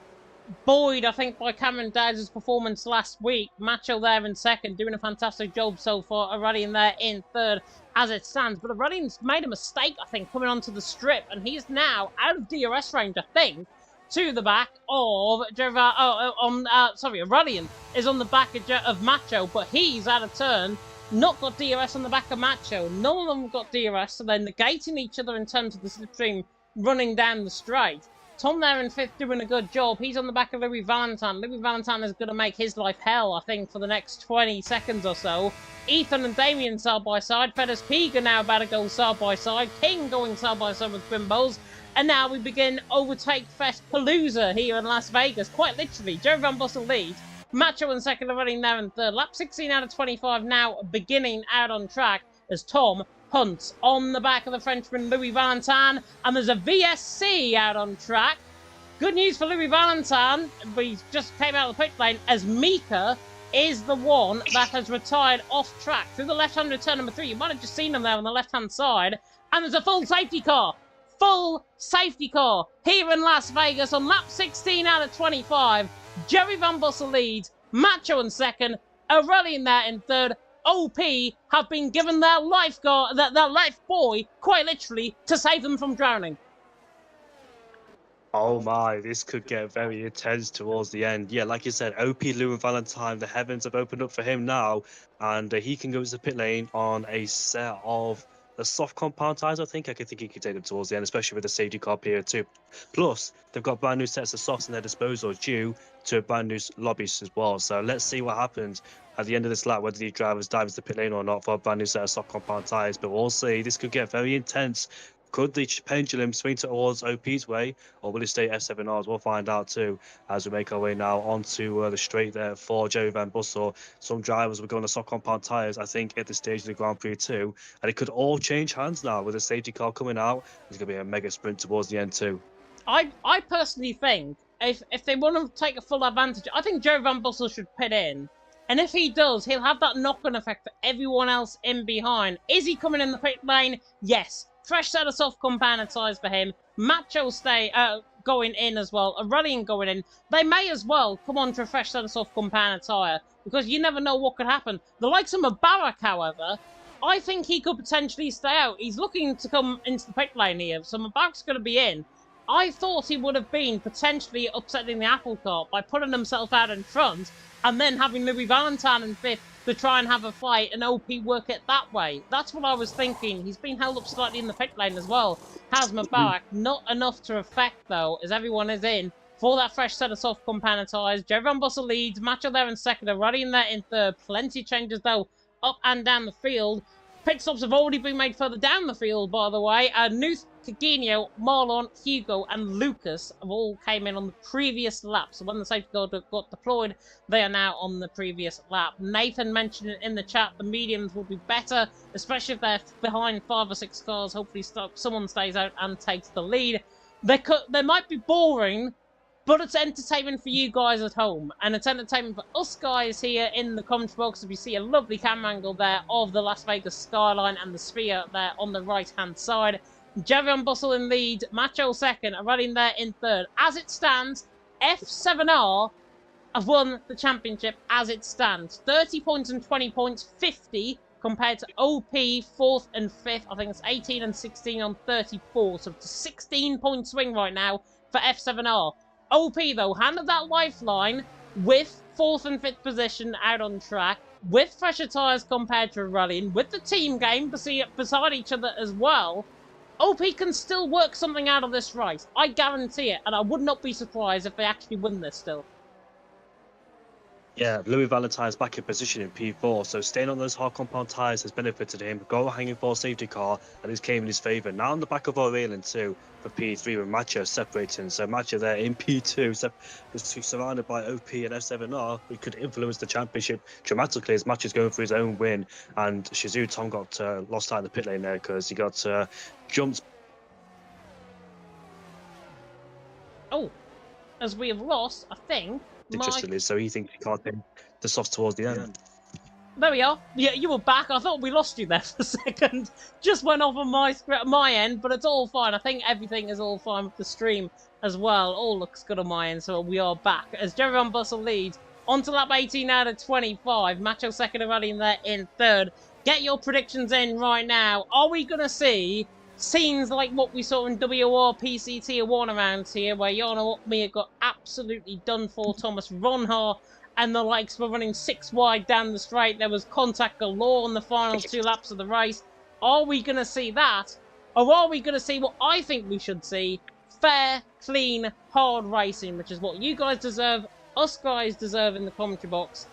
buoyed, I think, by Cameron Dowds' performance last week. Macho there in second, doing a fantastic job so far. Aurelian there in third as it stands. But Aurelian's made a mistake, I think, coming onto the strip. And he's now out of DRS range, I think, to the back of Aurelian is on the back of Macho, but he's out of turn. Not got DRS on the back of Macho. None of them got DRS, so they're negating each other in terms of the slipstream running down the straight. Tom there in fifth doing a good job. He's on the back of Louis Valentine. Louis Valentine is going to make his life hell, I think, for the next 20 seconds or so. Ethan and Damien side by side. Fedders Peak are now about to go side by side. King going side by side with Bimbos. And now we begin Overtake Fest Palooza here in Las Vegas. Quite literally, Joe Van Bussel leads. Macho and second are running there in third. Lap 16 out of 25 now beginning out on track as Tom hunts on the back of the Frenchman Louis Valentine. And there's a VSC out on track. Good news for Louis Valentine, but he just came out of the pit lane as Mika is the one that has retired off track through the left-hand turn number 3. You might have just seen him there on the left-hand side. And there's a full safety car. Full safety car here in Las Vegas on lap 16 out of 25. Jerry Van Bussel leads, Macho in second, Aurelian there in third. OP have been given their lifeguard, their life buoy, quite literally, to save them from drowning. Oh my, this could get very intense towards the end. Yeah, like you said, OP Lou and Valentine, the heavens have opened up for him now, and he can go to the pit lane on a set of the soft compound tires. I think he could take them towards the end, especially with the safety car period too. Plus, they've got brand new sets of softs in their disposal due to brand new lobbies as well. So let's see what happens at the end of this lap, whether these drivers dive into the pit lane or not for a brand new set of soft compound tires. But we'll see. This could get very intense. Could the pendulum swing towards OP's way, or will it stay F7R's? We'll find out too as we make our way now onto the straight there for Jerry Van Bussel. Some drivers will go on the soft compound tyres, I think, at the stage of the Grand Prix too. And it could all change hands now with the safety car coming out. There's going to be a mega sprint towards the end too. I personally think if they want to take a full advantage, I think Jerry Van Bussel should pit in. And if he does, he'll have that knock-on effect for everyone else in behind. Is he coming in the pit lane? Yes. Fresh set of soft compound tyres for him. Macho going in as well. Aurelian going in. They may as well come on to a fresh set of soft compound tyre because you never know what could happen. The likes of Mubarak, however, I think he could potentially stay out. He's looking to come into the pit lane here, so Mubarak's going to be in. I thought he would have been potentially upsetting the apple cart by putting himself out in front and then having Louis Valentine in fifth to try and have a fight and OP work it that way. That's what I was thinking. He's been held up slightly in the pit lane as well. Has Mubarak. Not enough to affect, though, as everyone is in for that fresh set of soft compound tyres. Jerry Van Bussel leads. Macho there in second. Aurelian there in third. Plenty of changes, though, up and down the field. Pit stops have already been made further down the field, by the way. Nuth, Cagino, Marlon, Hugo, and Lucas have all came in on the previous lap. So when the safety car got deployed, they are now on the previous lap. Nathan mentioned it in the chat, the mediums will be better, especially if they're behind 5 or 6 cars. Hopefully someone stays out and takes the lead. They might be boring, but it's entertainment for you guys at home. And it's entertainment for us guys here in the commentary box. As we see a lovely camera angle there of the Las Vegas skyline and the sphere there on the right-hand side. Jerry Van Bussel in lead, Macho second, Aurelian there in third. As it stands, F7R have won the championship as it stands. 30 points and 20 points, 50 compared to OP, 4th and 5th. I think it's 18 and 16 on 34. So it's a 16-point swing right now for F7R. OP, though, handled that lifeline with 4th and 5th position out on track, with fresher tyres compared to Aurelian, with the team game beside each other as well. OP can still work something out of this race. I guarantee it, and I would not be surprised if they actually win this still. Yeah, Louis Valentine's back in position in P4, so staying on those hard compound tyres has benefited him. Go hanging for a safety car, and this came in his favour. Now on the back of Aurelian too for P3 with Macho separating. So Macho there in P2, surrounded by OP and F7R, who could influence the championship dramatically as Macho's going for his own win. And Shazoo Tom got lost out in the pit lane there because he got jumped. Oh, as we have lost, I think. Interestingly, so he thinks he can't hit the softs towards the end. There we are. Yeah, you were back. I thought we lost you there for a second. Just went off on my end, but it's all fine. I think everything is all fine with the stream as well. All looks good on my end, so we are back. As Jerry Van Bussel leads on to lap 18 out of 25. Macho second and running there in third. Get your predictions in right now. Are we going to see scenes like what we saw in WR PCT 1 around here, where Yana Otmia got absolutely done for? Thomas Ronhar and the likes were running 6 wide down the straight. There was contact galore on the final 2 laps of the race. Are we going to see that? Or are we going to see what I think we should see? Fair, clean, hard racing, which is what you guys deserve, us guys deserve in the commentary box.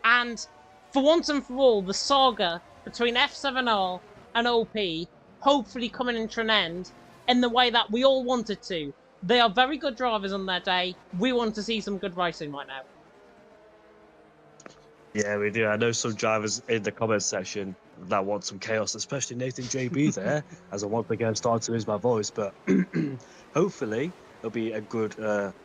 And for once and for all, the saga between F7R and OP hopefully coming into an end in the way that we all wanted to. They are very good drivers on their day. We want to see some good racing right now. Yeah, we do. I know some drivers in the comment section that want some chaos, especially Nathan JB there, as I once again start to lose my voice. But hopefully it'll be a good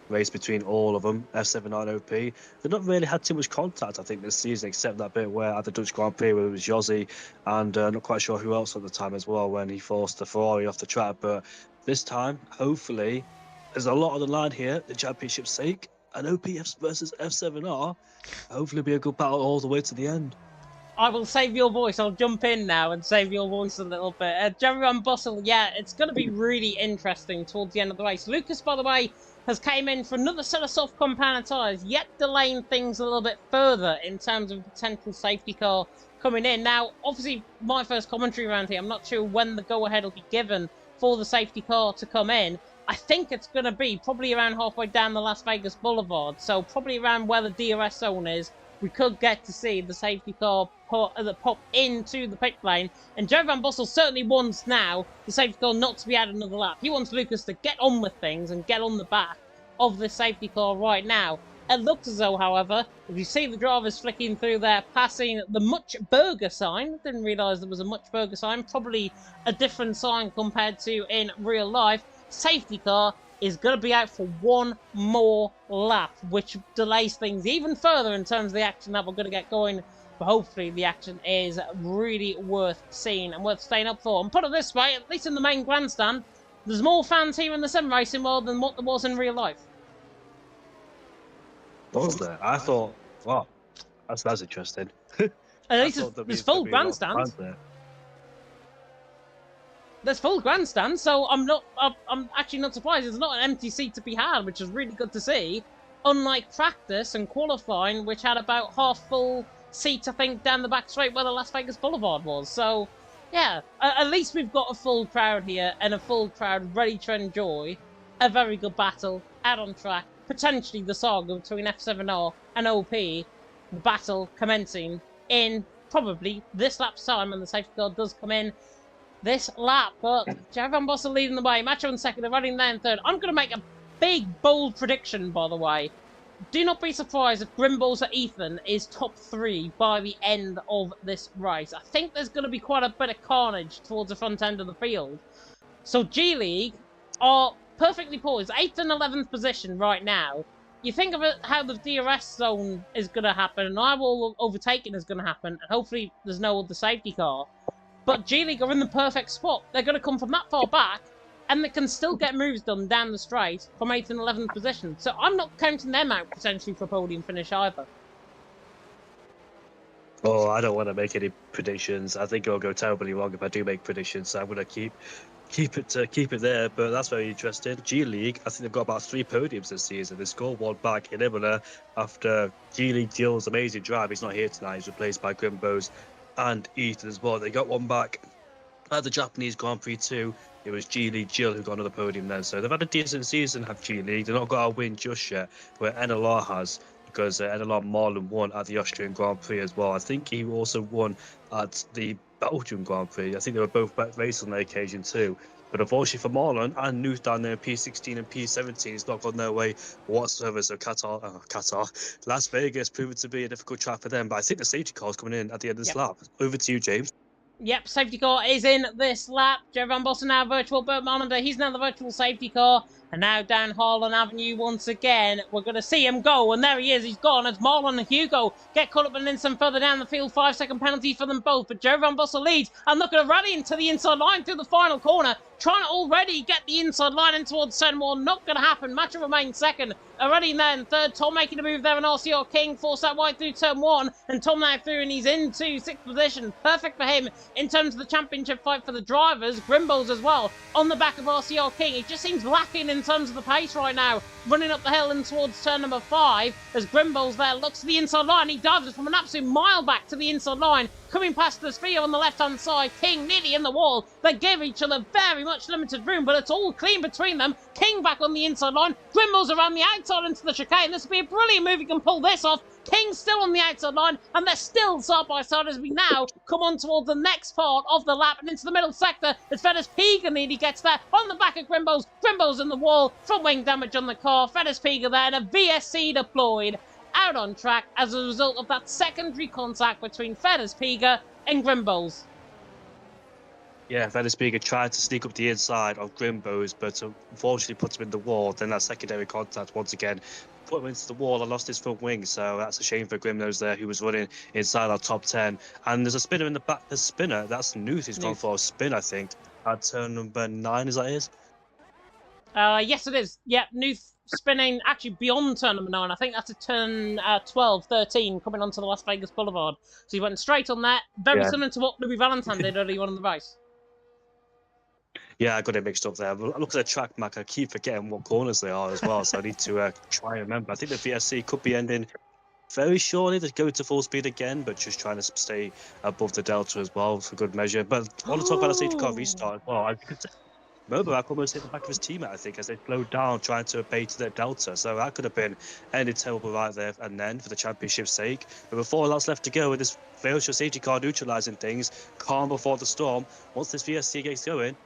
race between all of them, F7 and OP. They've not really had too much contact, I think, this season, except that bit where at the Dutch Grand Prix where it was Yossi and not quite sure who else at the time as well when he forced the Ferrari off the track. But this time, hopefully, there's a lot on the line here, the championship's sake. And OPF versus F7R, hopefully it'll be a good battle all the way to the end. I will save your voice. I'll jump in now and save your voice a little bit. Jerry Van Bussel, yeah, it's going to be really interesting towards the end of the race. Lucas, by the way, has came in for another set of soft compound tyres, yet delaying things a little bit further in terms of a potential safety car coming in. Now, obviously, my first commentary around here, I'm not sure when the go-ahead will be given for the safety car to come in. I think it's going to be probably around halfway down the Las Vegas Boulevard, so probably around where the DRS zone is. We could get to see the safety car pop into the pit lane. And Jerry Van Bussel certainly wants now the safety car not to be added another lap. He wants Lucas to get on with things and get on the back of the safety car right now. It looks as though, however, if you see the drivers flicking through there, passing the Much Burger sign. Didn't realise there was a Much Burger sign. Probably a different sign compared to in real life. Safety car is going to be out for one more lap, which delays things even further in terms of the action that we're going to get going. But hopefully the action is really worth seeing and worth staying up for. And put it this way, at least in the main grandstand, there's more fans here in the sim racing world than what there was in real life. Was there? I thought, wow, that's interesting. At least there's full grandstands. There's full grandstands, so I'm actually not surprised. There's not an empty seat to be had, which is really good to see. Unlike practice and qualifying, which had about half full seats, I think, down the back straight where the Las Vegas Boulevard was. So, yeah, at least we've got a full crowd here and a full crowd ready to enjoy a very good battle out on track. Potentially the saga between F7R and OP. The battle commencing in probably this lap's time, when the safety car does come in this lap. But Jerry Van Bussel leading the way. Macho in second, they're running there in third. I'm going to make a big, bold prediction, by the way. Do not be surprised if Grimballs at Ethan is top 3 by the end of this race. I think there's going to be quite a bit of carnage towards the front end of the field. So G-League are perfectly poised. 8th and 11th position right now. You think of it, how the DRS zone is going to happen, and eyeball overtaking is going to happen, and hopefully there's no other safety car. But G-League are in the perfect spot. They're going to come from that far back, and they can still get moves done down the straight from 8th and 11th position. So I'm not counting them out potentially for a podium finish either. Oh, I don't want to make any predictions. I think it'll go terribly wrong if I do make predictions. So I'm going to keep it there. But that's very interesting. G-League, I think they've got about 3 podiums this season. They scored one back in Imola after G-League Jill's amazing drive. He's not here tonight. He's replaced by Grimbos and Ethan as well. They got one back at the Japanese Grand Prix too. It was G-League Jill who got another podium then. So they've had a decent season, have G-League. They've not got a win just yet, where NLR has, because NLR Marlon won at the Austrian Grand Prix as well. I think he also won at the Belgian Grand Prix. I think they were both raced on that occasion too. But unfortunately for Marlon and Nuth down there in P16 and P17, it's not gone their way whatsoever. So Las Vegas proved to be a difficult track for them. But I think the safety car is coming in at the end of this lap. Over to you, James. Yep, safety car is in this lap. Joe Van Bossen now virtual Burt Monitor. He's now the virtual safety car. And now down Harlan Avenue once again. We're going to see him go. And there he is. He's gone as Marlon and Hugo get caught up in an instant further down the field. 5-second penalty for them both. But Joe Van Bossen leads. And look at a rally into the inside line through the final corner. Trying to already get the inside line in towards turn one. Not going to happen. Macho remains second. Already there in third. Tom making a move there. And RCR King forced that wide through turn one. And Tom now through and he's into sixth position. Perfect for him in terms of the championship fight for the drivers. Grimbles as well on the back of RCR King. It just seems lacking in terms of the pace right now. Running up the hill and towards turn number 5 as Grimbles there looks to the inside line. He dives it from an absolute mile back to the inside line. Coming past the sphere on the left-hand side. King nearly in the wall. They give each other very much limited room, but it's all clean between them. King back on the inside line. Grimbles around the outside into the chicane. This will be a brilliant move. He can pull this off. King's still on the outside line, and they're still side by side as we now come on towards the next part of the lap and into the middle sector as Fedus Piga nearly gets there on the back of Grimbles. Grimbles in the wall, front wing damage on the car. Fedus Piga there, and a VSC deployed out on track as a result of that secondary contact between Fedus Piga and Grimbles. Yeah, Fedus Piga tried to sneak up the inside of Grimbles, but unfortunately puts him in the wall. Then that secondary contact once again put him into the wall and lost his front wing. So that's a shame for Grimnose there, who was running inside our top 10. And there's a spinner in the back. The spinner, that's Newt, who's gone for a spin, I think, at turn number 9, is that his? Yes, it is. Yep, Newt spinning actually beyond turn number 9. I think that's a turn 12, 13, coming onto the Las Vegas Boulevard. So he went straight on that. Very similar to what Louis Valentine did early on in the race. Yeah, I got it mixed up there. But look at the track map. I keep forgetting what corners they are as well, so I need to try and remember. I think the VSC could be ending very shortly. They're going to full speed again, but just trying to stay above the Delta as well for good measure. But I want to talk about the safety car restart as well. Mobarak almost hit the back of his teammate, I think, as they slowed down trying to abate their Delta. So that could have been ended terrible right there and then for the championship's sake. But with 4 laps left to go with this virtual safety car neutralising things, calm before the storm, once this VSC gets going,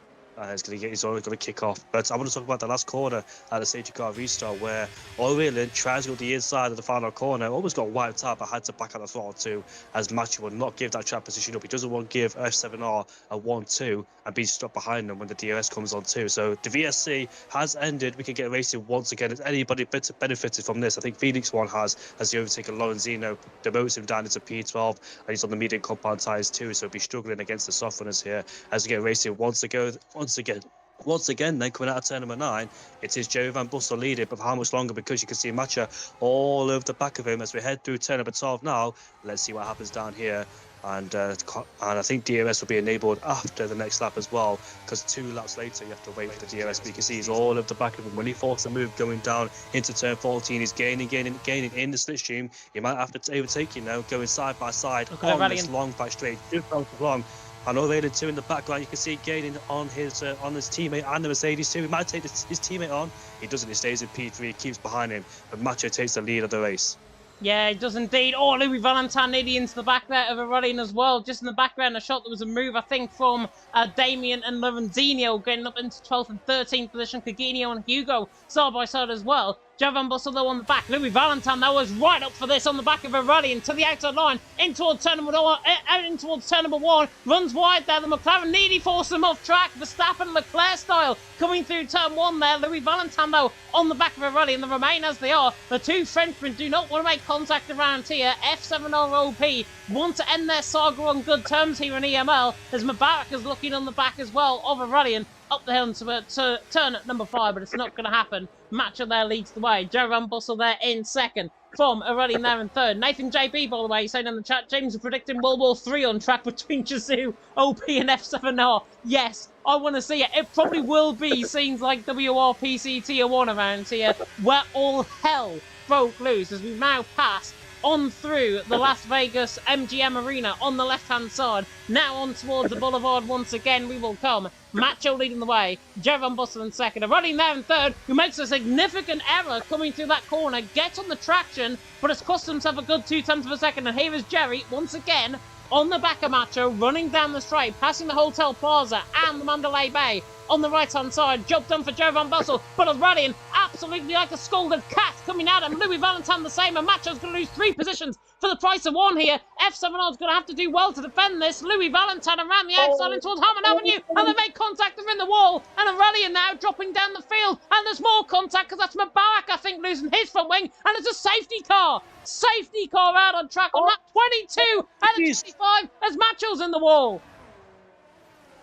he's already going to kick off. But I want to talk about the last corner at the safety car restart where O'Reilly tries to go to the inside of the final corner, almost got wiped out, but had to back out the throttle too, as Matthew would not give that track position up. He doesn't want to give F7R a 1-2 and be stuck behind them when the DRS comes on too. So the VSC has ended. We can get racing once again. Has anybody benefited from this? I think Phoenix One has, as the overtaken Lorenzino demotes him down into P12, and he's on the medium compound tyres too, so he'll be struggling against the soft runners here as we get racing once again, then coming out of turn number 9, it is Joe Van Bossen leading, but for how much longer? Because you can see Matcha all over the back of him as we head through turn number 12 now. Let's see what happens down here. And I think DRS will be enabled after the next lap as well, because 2 laps later you have to wait for the DRS. But you can see he's all over the back of him. When he forces a move going down into turn 14, he's gaining in the slipstream. He might have to overtake, going side by side on this long back straight. 2 laps long. And O'Reilly too in the background, you can see gaining on his teammate and the Mercedes too. He might take his teammate on. He doesn't. He stays in P3. He keeps behind him. But Macho takes the lead of the race. Yeah, it does indeed. Oh, Louis Valentine nearly into the back there of a running as well. Just in the background, a shot that was a move, I think, from Damien and Lorenzino getting up into 12th and 13th position. Cagino and Hugo side by side as well. Joe Van Bossen though on the back. Louis Valentine though was right up for this on the back of a rally into the outside line, in towards turn number 1, out in towards turn number 1. Runs wide there. The McLaren nearly forced him off track. Verstappen Leclerc style coming through turn 1 there. Louis Valentine though on the back of a rally, and they remain as they are. The 2 Frenchmen do not want to make contact around here. F7ROP want to end their saga on good terms here in EML, as Mubarak is looking on the back as well of a rally and up the hill into turn at number 5, but it's not going to happen. Matcher there leads the way. Joe Van Bossen there in second from a running there in third. Nathan JB, by the way, saying in the chat, James is predicting World War 3 on track between Yazoo, OP and F7R. Yes, I want to see it. It probably will be scenes like WRPC Tier 1 around here, where all hell broke loose as we've now passed on through the Las Vegas MGM Arena on the left-hand side. Now on towards the boulevard once again we will come. Macho leading the way, Joe Van Bossen in second. A running there in third, who makes a significant error coming through that corner, gets on the traction, but has cost himself a good 0.2 of a second. And here is Jerry once again on the back of Macho, running down the straight, passing the Hotel Plaza and the Mandalay Bay. On the right-hand side, job done for Joe Van Bossen, but a rallying absolutely like a scalded cat coming out, and Louis Valentine the same, and Macho's going to lose 3 positions for the price of 1 here. F7R is going to have to do well to defend this. Louis Valentine around the outside and towards Harmon Avenue, and they make contact, they're in the wall, and Aurelian now dropping down the field, and there's more contact because that's Mubarak, I think, losing his front wing, and it's a safety car. Safety car out on track on lap 22 and 25 as Macho's in the wall.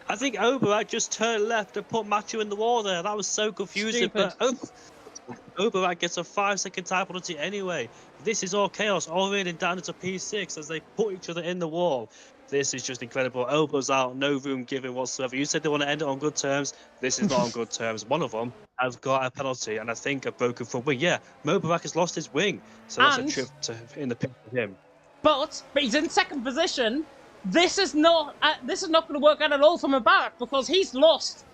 I think Oberak just turned left and put Macho in the wall there. That was so confusing. Stupid. But Oberak gets a 5-second time penalty anyway. This is all chaos, all raining down into P6 as they put each other in the wall. This is just incredible. Elbows out, no room given whatsoever. You said they want to end it on good terms. This is not on good terms. One of them has got a penalty and I think a broken front wing. Yeah, Mubarak has lost his wing. So that's a trip in the pit for him. But he's in second position. This is not going to work out at all for Mubarak because he's lost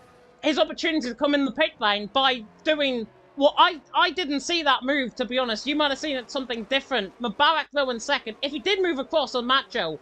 his opportunity to come in the pit lane by doing... Well, I didn't see that move, to be honest. You might have seen it something different. Mubarak, though, in second. If he did move across on Macho,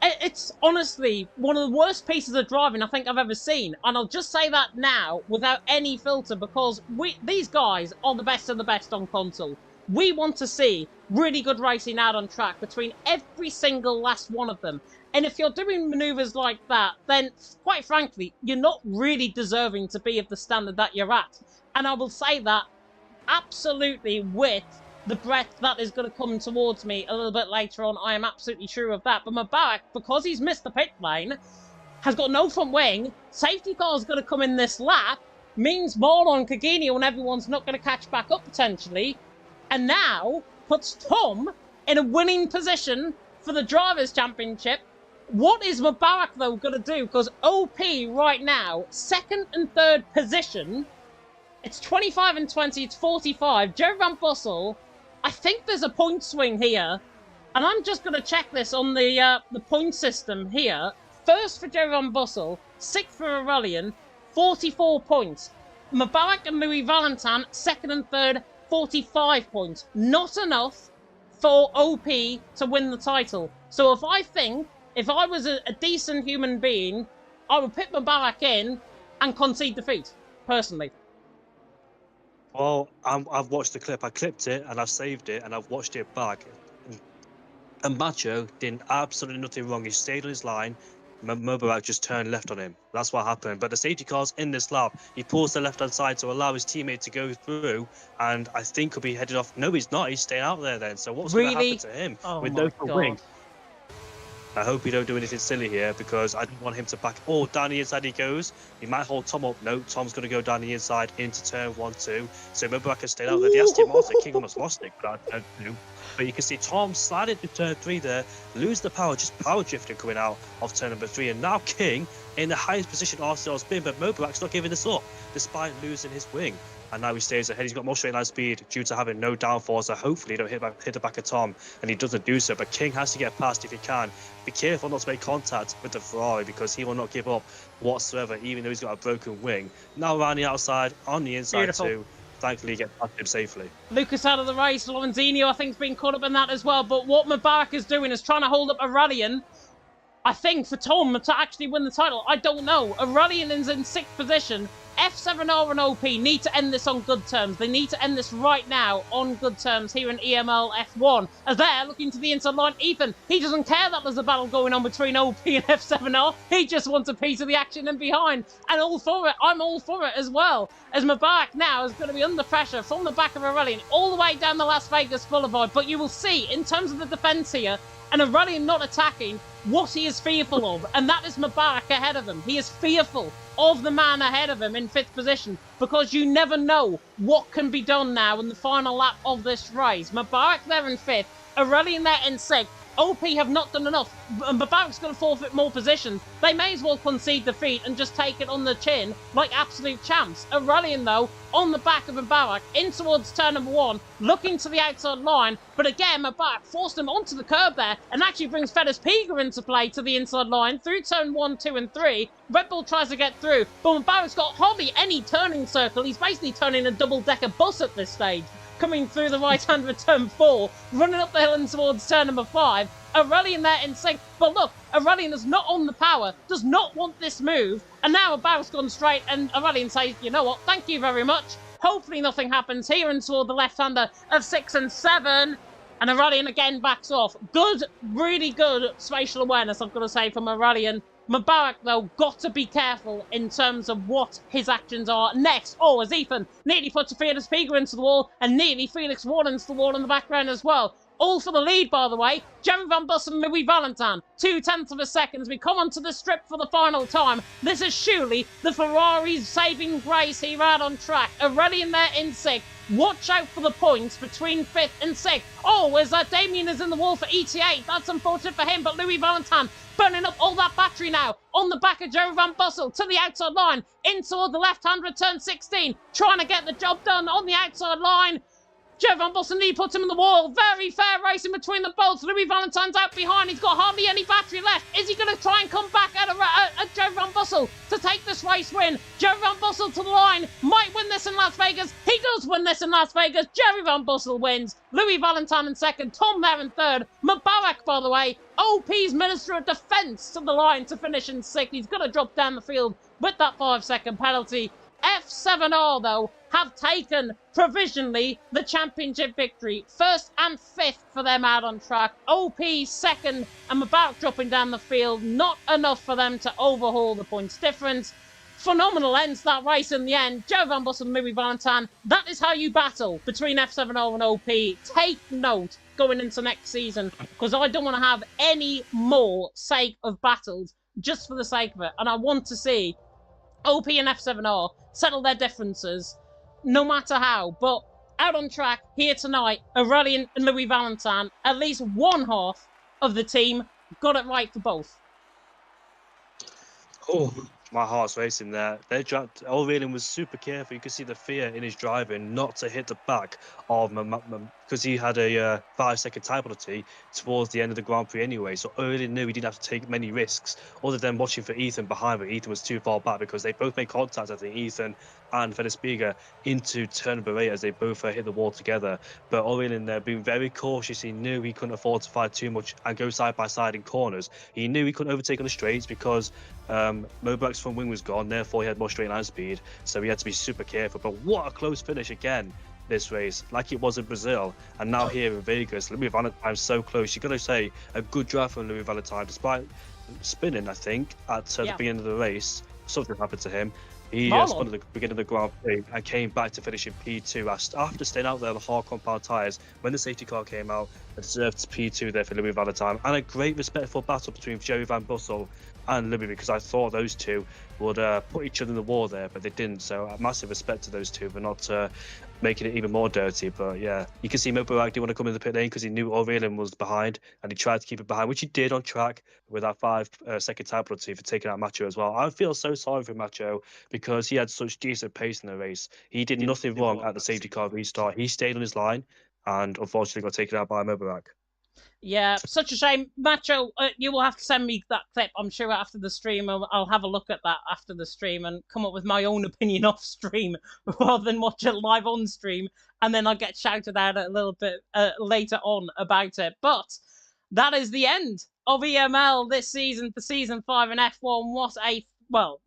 it's honestly one of the worst pieces of driving I think I've ever seen. And I'll just say that now without any filter because these guys are the best of the best on console. We want to see really good racing out on track between every single last one of them. And if you're doing manoeuvres like that, then, quite frankly, you're not really deserving to be of the standard that you're at. And I will say that absolutely with the breath that is going to come towards me a little bit later on. I am absolutely sure of that. But Mubarak, because he's missed the pit lane, has got no front wing. Safety car is going to come in this lap. Means Marlon, Cagini, and everyone's not going to catch back up potentially. And now puts Tom in a winning position for the Drivers' Championship. What is Mubarak, though, going to do? Because OP right now, second and third position... It's 25 and 20, it's 45. Jerry Van Bussel, I think there's a point swing here. And I'm just going to check this on the point system here. First for Jerry Van Bussel, sixth for Aurelian, 44 points. Mubarak and Louis Valentine, second and third, 45 points. Not enough for OP to win the title. So if I was a decent human being, I would put Mubarak in and concede defeat, personally. Well, I've watched the clip. I clipped it and I've saved it and I've watched it back. And Macho did absolutely nothing wrong. He stayed on his line. Mubarak just turned left on him. That's what happened. But the safety car's in this lap. He pulls the left-hand side to allow his teammate to go through. And I think he'll be headed off. No, he's not. He's staying out there then. So what's going to happen to him with no front wing? I hope he don't do anything silly here because I don't want him to back. Oh, down the inside he goes. He might hold Tom up. No, Tom's going to go down the inside into turn 1-2. So Mubarak has stayed out there. The Aston Martin King almost lost it, but I don't know. But you can see Tom sliding to turn 3 there, lose the power, just power drifting coming out of turn number 3. And now King in the highest position RCR's been, but Mubarak's not giving this up despite losing his wing. And now he stays ahead. He's got more straight line speed due to having no downforce. So hopefully he don't hit the back of Tom, and he doesn't do so. But King has to get past if he can. Be careful not to make contact with the Ferrari because he will not give up whatsoever, even though he's got a broken wing. Now around the outside, on the inside too. Thankfully, he gets past him safely. Lucas out of the race. Lorenzino, I think, has been caught up in that as well. But what Mubarak is doing is trying to hold up Aurelian. I think for Tom to actually win the title, I don't know. Aurelian is in 6th position. F7R and OP need to end this on good terms. They need to end this right now on good terms here in EML F1. As they're looking to the inside line, Ethan, he doesn't care that there's a battle going on between OP and F7R. He just wants a piece of the action and behind. And all for it. I'm all for it as well. As Mubarak now is going to be under pressure from the back of Aurelian all the way down the Las Vegas Boulevard. But you will see, in terms of the defence here, and Aurelian not attacking, what he is fearful of, and that is Mubarak ahead of him. He is fearful of the man ahead of him in 5th position, because you never know what can be done now in the final lap of this race. Mubarak there in 5th, Aurelian there in 6th. OP have not done enough, and Mubarak's going to forfeit more positions. They may as well concede defeat and just take it on the chin like absolute champs. Aurelian, though, on the back of Mubarak, in towards turn number 1, looking to the outside line, but again, Mubarak forced him onto the curb there, and actually brings Fedez Piga into play to the inside line, through turn 1, 2, and 3. Red Bull tries to get through, but Mubarak's got hardly any turning circle. He's basically turning a double-decker bus at this stage. Coming through the right hand of turn 4, running up the hill and towards turn number 5. Aurelian there in sync, but look, Aurelian is not on the power, does not want this move, and now Mubarak's gone straight, and Aurelian says, you know what, thank you very much. Hopefully nothing happens here and toward the left-hander of 6 and 7. And Aurelian again backs off. Good, really good spatial awareness, I've got to say, from Aurelian. Mubarak, though, got to be careful in terms of what his actions are next. Oh, as Ethan nearly puts a Felix Piga into the wall, and nearly Felix Ward into the wall in the background as well. All for the lead, by the way. Jerry Van Bus and Louis Valentin. 0.2 of a second as we come onto the strip for the final time. This is surely the Ferrari's saving grace here out on track. Aurelian there in 6th. Watch out for the points between 5th and 6th. Oh, as Damien is in the wall for ETA. That's unfortunate for him, but Louis Valentin burning up all that battery now on the back of Jerry Van Bussel to the outside line. In toward the left-hand return 16. Trying to get the job done on the outside line. Jerry Van Bussel nearly puts him in the wall. Very fair racing between the both. Louis Valentin's out behind. He's got hardly any battery left. Is he going to try and come back at Jerry Van Bussel to take this race win? Jerry Van Bussel to the line. Might win this in Las Vegas. He does win this in Las Vegas. Jerry Van Bussel wins. Louis Valentin in 2nd. Tom there in 3rd. Mubarak, by the way, OP's Minister of Defence to the line to finish in 6th. He's going to drop down the field with that 5-second penalty. F7R, though, have taken provisionally the championship victory. 1st and 5th for them out on track. OP 2nd and Mubarak dropping down the field. Not enough for them to overhaul the points difference. Phenomenal ends to that race in the end. Joe Van Bussel and Louis Valentin. That is how you battle between F7R and OP. Take note going into next season, because I don't want to have any more sake of battles just for the sake of it. And I want to see OP and F7R settle their differences no matter how. But out on track here tonight, Aurelian and Louis Valentin, at least one half of the team got it right for both. Oh, my heart's racing there. Aurelian was super careful. You could see the fear in his driving not to hit the back of because he had a 5-second time penalty towards the end of the Grand Prix anyway. So Aurelian knew he didn't have to take many risks other than watching for Ethan behind, but Ethan was too far back because they both made contact, I think, Ethan and Felix Piga, into turn number 8 as they both hit the wall together. But Aurelian there being very cautious. He knew he couldn't afford to fight too much and go side by side in corners. He knew he couldn't overtake on the straights because Mubarak's front wing was gone, therefore he had more straight line speed, so he had to be super careful. But what a close finish again this race, like it was in Brazil, and now here in Vegas. Louis Valentine's so close. You got to say a good drive from Louis Valentine, despite spinning, I think, at the beginning of the race. Something happened to him. He spun at the beginning of the Grand Prix and came back to finish in P2 after staying out there on the hard compound tyres. When the safety car came out, a deserved P2 there for Louis Valentine, and a great respectful battle between Jerry Van Bussel and Louis, because I thought those two would put each other in the war there, but they didn't. So massive respect to those two for not making it even more dirty. But yeah, you can see Mubarak didn't want to come in the pit lane because he knew Aurelian was behind, and he tried to keep it behind, which he did on track with that 5-second time penalty for taking out Macho as well. I feel so sorry for Macho because he had such decent pace in the race. He did nothing wrong at the safety car restart. He stayed on his line and unfortunately got taken out by Mubarak. Yeah, such a shame. Macho, you will have to send me that clip, I'm sure, after the stream. I'll have a look at that after the stream and come up with my own opinion off stream rather than watch it live on stream. And then I'll get shouted out a little bit later on about it. But that is the end of EML this season for Season 5 in F1.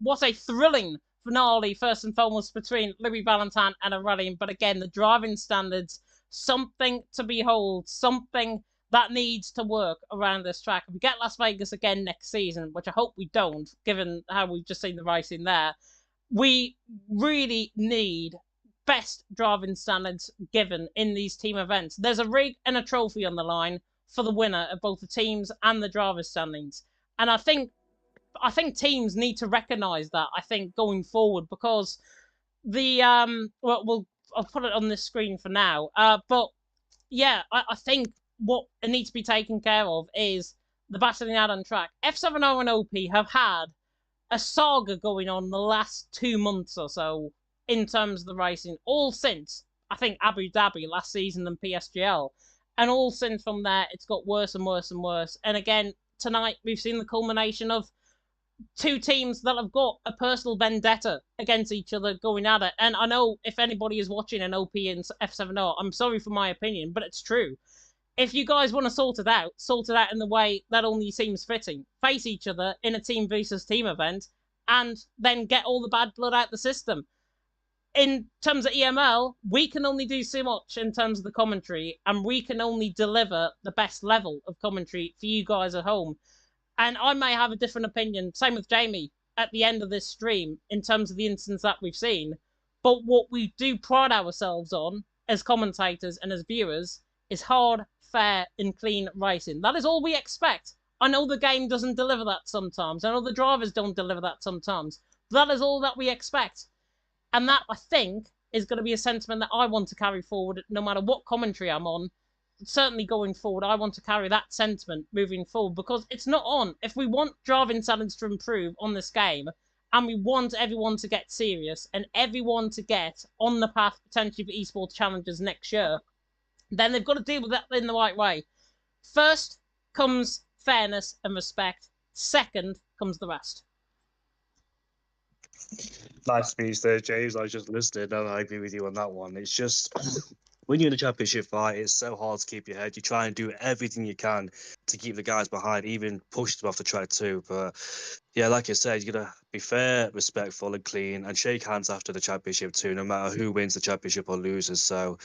What a thrilling finale, first and foremost, between Louis Valentine and Aurelian. But again, the driving standards, something to behold, something that needs to work around this track. If we get Las Vegas again next season, which I hope we don't, given how we've just seen the racing there, we really need best driving standards given in these team events. There's a rig and a trophy on the line for the winner of both the teams and the drivers' standings. And I think teams need to recognise that, I think, going forward, because the I'll put it on this screen for now. But yeah, I think what needs to be taken care of is the battling out on track. F7R and OP have had a saga going on the last 2 months or so in terms of the racing, all since, I think, Abu Dhabi last season and PSGL. And all since from there, it's got worse and worse and worse. And again, tonight, we've seen the culmination of two teams that have got a personal vendetta against each other going at it. And I know if anybody is watching an OP and F7R, I'm sorry for my opinion, but it's true. If you guys want to sort it out in the way that only seems fitting. Face each other in a team versus team event and then get all the bad blood out the system. in terms of EML, we can only do so much in terms of the commentary, and we can only deliver the best level of commentary for you guys at home. And I may have a different opinion, same with Jamie, at the end of this stream, in terms of the instance that we've seen. But what we do pride ourselves on, as commentators and as viewers, is hard, fair, and clean racing. That is all we expect. I know the game doesn't deliver that sometimes. I know the drivers don't deliver that sometimes. But that is all that we expect. And that, I think, is going to be a sentiment that I want to carry forward no matter what commentary I'm on. Certainly going forward, I want to carry that sentiment moving forward because it's not on. If we want driving standards to improve on this game and we want everyone to get serious and everyone to get on the path potentially for esports challenges next year, then they've got to deal with that in the right way. First comes fairness and respect. Second comes the rest. Nice speech there, James. I was just listening, and I agree with you on that one. It's just when you're in a championship fight, it's so hard to keep your head. You try and do everything you can to keep the guys behind, even push them off the track too. But yeah, like I said, you gotta be fair, respectful, and clean, and shake hands after the championship too, no matter who wins the championship or loses. So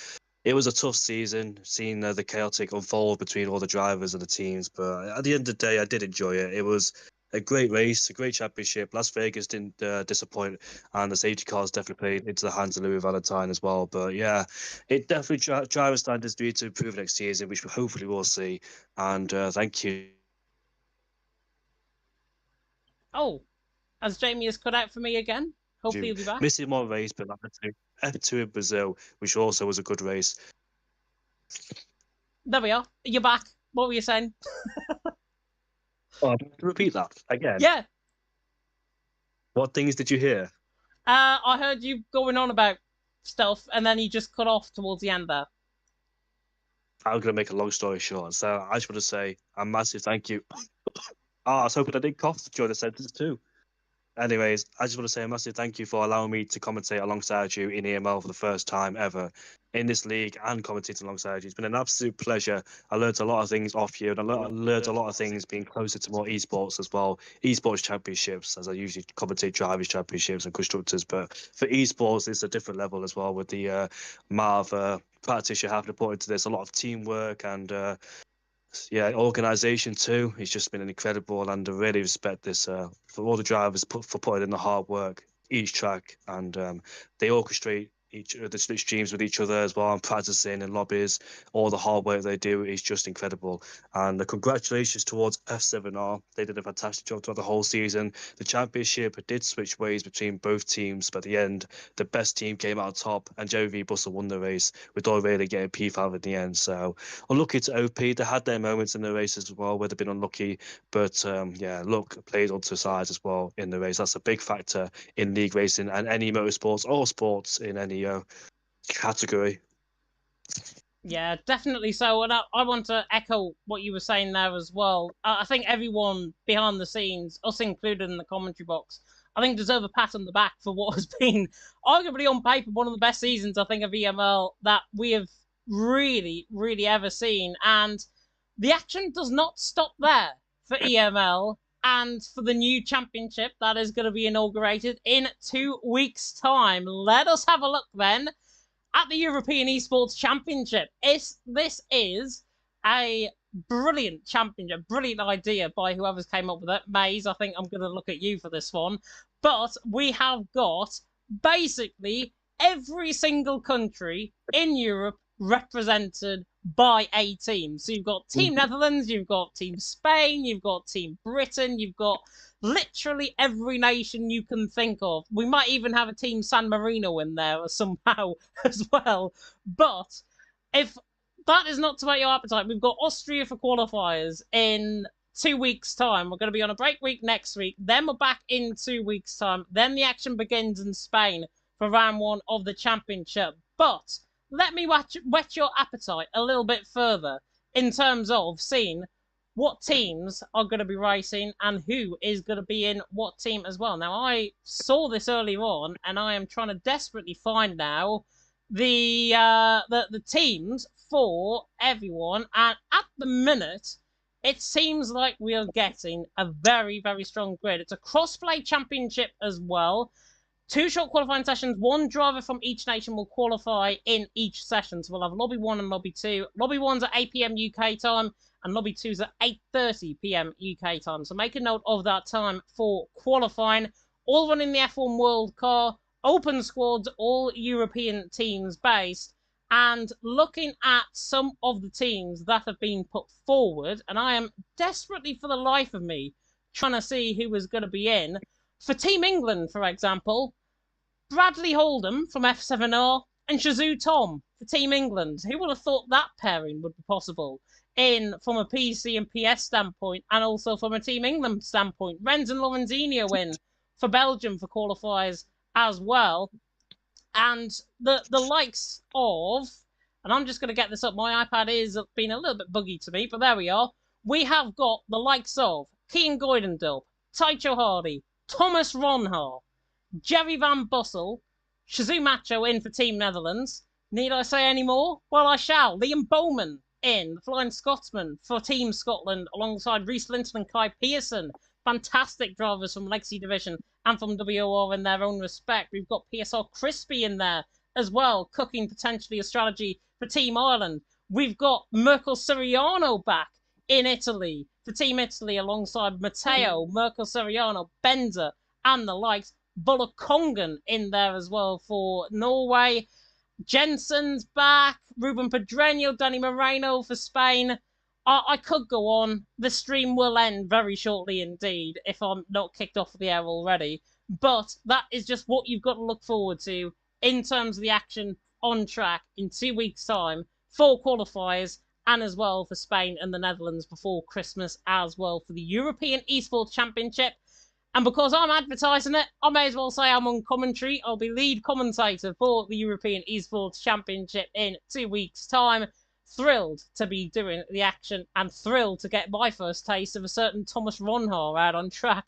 it was a tough season, seeing the chaotic unfold between all the drivers and the teams. But at the end of the day, I did enjoy it. It was a great race, a great championship. Las Vegas didn't disappoint, and the safety cars definitely played into the hands of Louis Valentine as well. But yeah, it definitely driver standards need to improve next season, which we hopefully will see. And thank you. Oh, as Jamie has cut out for me again. Hopefully he'll be back. Missing one race, but F2 in Brazil, which also was a good race. There we are. You're back. What were you saying? Oh, repeat that again. Yeah. What things did you hear? I heard you going on about stuff, and then you just cut off towards the end there. I'm going to make a long story short. So I just want to say a massive thank you. I was hoping I didn't cough during the sentence too. Anyways, I just want to say a massive thank you for allowing me to commentate alongside you in EML for the first time ever in this league and commentating alongside you. It's been an absolute pleasure. I learned a lot of things off you, and I learned a lot of things being closer to more esports as well. Esports championships, as I usually commentate drivers championships and constructors, but for esports, it's a different level as well with the amount of practice you have to put into this, a lot of teamwork and yeah, organisation too. It's just been incredible, and I really respect this for all the drivers for putting in the hard work each track, and they orchestrate the streams with each other as well, and practicing and lobbies. All the hard work they do is just incredible, and congratulations towards F7R. They did a fantastic job throughout the whole season. The championship did switch ways between both teams, but at the end, the best team came out top, and Joey V. Buster won the race with O'Reilly getting P5 at the end. So unlucky to OP. They had their moments in the race as well where they've been unlucky, but yeah, luck played onto sides as well in the race. That's a big factor in league racing and any motorsports or sports in any category. Yeah, definitely so. And I want to echo what you were saying there as well. I think everyone behind the scenes, us included in the commentary box, I think deserve a pat on the back for what has been arguably on paper one of the best seasons, I think, of EML that we have really, really ever seen. And the action does not stop there for EML and for the new championship that is going to be inaugurated in 2 weeks' time. Let us have a look then at the European Esports Championship. This is a brilliant championship, brilliant idea by whoever's came up with it. Maze, I think I'm going to look at you for this one. But we have got basically every single country in Europe represented by a team. So you've got Team Netherlands, you've got Team Spain, you've got Team Britain, you've got literally every nation you can think of. We might even have a Team San Marino in there somehow as well. But if that is not to whet your appetite, we've got Austria for qualifiers in 2 weeks' time. We're going to be on a break week next week. Then we're back in 2 weeks' time. Then the action begins in Spain for round 1 of the championship. But let me whet your appetite a little bit further in terms of seeing what teams are going to be racing and who is going to be in what team as well. Now, I saw this earlier on, and I am trying to desperately find now the teams for everyone. And at the minute, it seems like we are getting a very, very strong grid. It's a crossplay championship as well. 2 short qualifying sessions. 1 driver from each nation will qualify in each session. So we'll have Lobby 1 and Lobby 2. Lobby 1's at 8 PM UK time, and Lobby 2's at 8:30 PM UK time. So make a note of that time for qualifying. All running the F1 World Car, open squads, all European teams based. And looking at some of the teams that have been put forward, and I am desperately for the life of me trying to see who is going to be in. For Team England, for example, Bradley Holdham from F7R and Shazoo Tom for Team England. Who would have thought that pairing would be possible from a PC and PS standpoint, and also from a Team England standpoint? Renz and Lorenzino in for Belgium for qualifiers as well. And the likes of, and I'm just going to get this up, my iPad is being a little bit buggy to me, but there we are. We have got the likes of Kian Goydendorp, Tycho Hardy, Thomas Ronhaar, Jerry Van Bussel, Shazoo Macho in for Team Netherlands. Need I say any more? Well, I shall. Liam Bowman in, the Flying Scotsman for Team Scotland, alongside Rhys Linton and Kai Pearson. Fantastic drivers from Legacy Division and from WOR in their own respect. We've got PSR Crispy in there as well, cooking potentially a strategy for Team Ireland. We've got Mirko Siriano back in Italy for Team Italy, alongside Matteo, Mirko Siriano, Benza, and the likes. Buller Kongen in there as well for Norway. Jensen's back. Ruben Pedreño, Danny Moreno for Spain. I could go on. The stream will end very shortly indeed, if I'm not kicked off the air already. But that is just what you've got to look forward to in terms of the action on track in 2 weeks' time for qualifiers, and as well for Spain and the Netherlands before Christmas as well for the European Esports Championship. And because I'm advertising it, I may as well say I'm on commentary. I'll be lead commentator for the European Esports Championship in 2 weeks' time. Thrilled to be doing the action, and thrilled to get my first taste of a certain Thomas Ronhaar out on track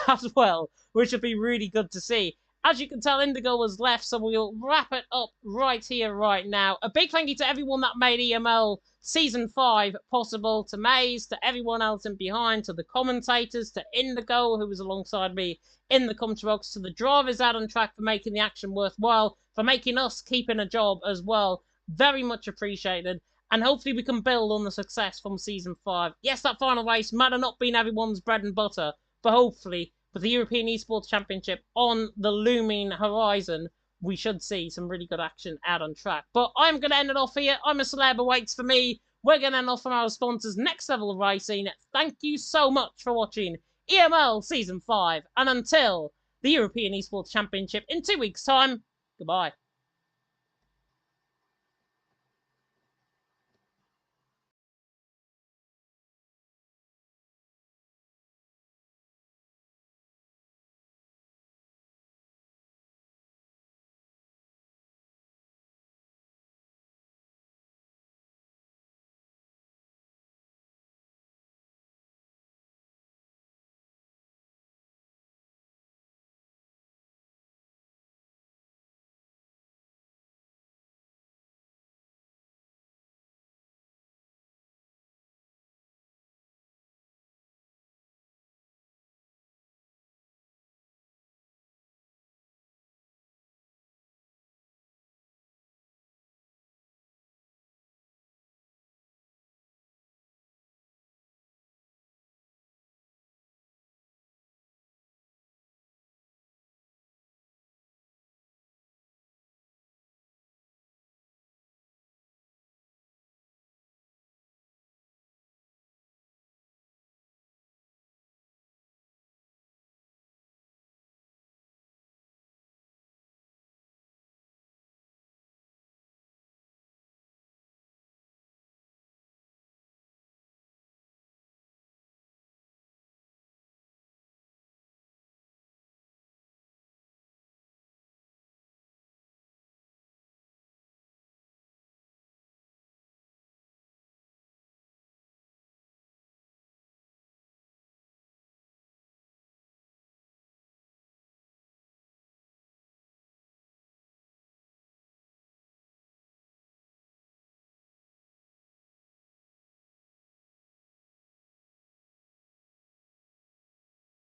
as well, which would be really good to see. As you can tell, Indigo has left, so we'll wrap it up right here, right now. A big thank you to everyone that made EML Season 5 possible, to Maze, to everyone else in behind, to the commentators, to Indigo, who was alongside me in the commentary box, to the drivers out on track for making the action worthwhile, for making us keep in a job as well. Very much appreciated. And hopefully we can build on the success from Season 5. Yes, that final race might have not been everyone's bread and butter, but hopefully, with the European Esports Championship on the looming horizon, we should see some really good action out on track. But I'm going to end it off here. I'm a celeb awaits for me. We're going to end off from our sponsors, Next Level Racing. Thank you so much for watching EML Season 5. And until the European Esports Championship in 2 weeks' time, goodbye.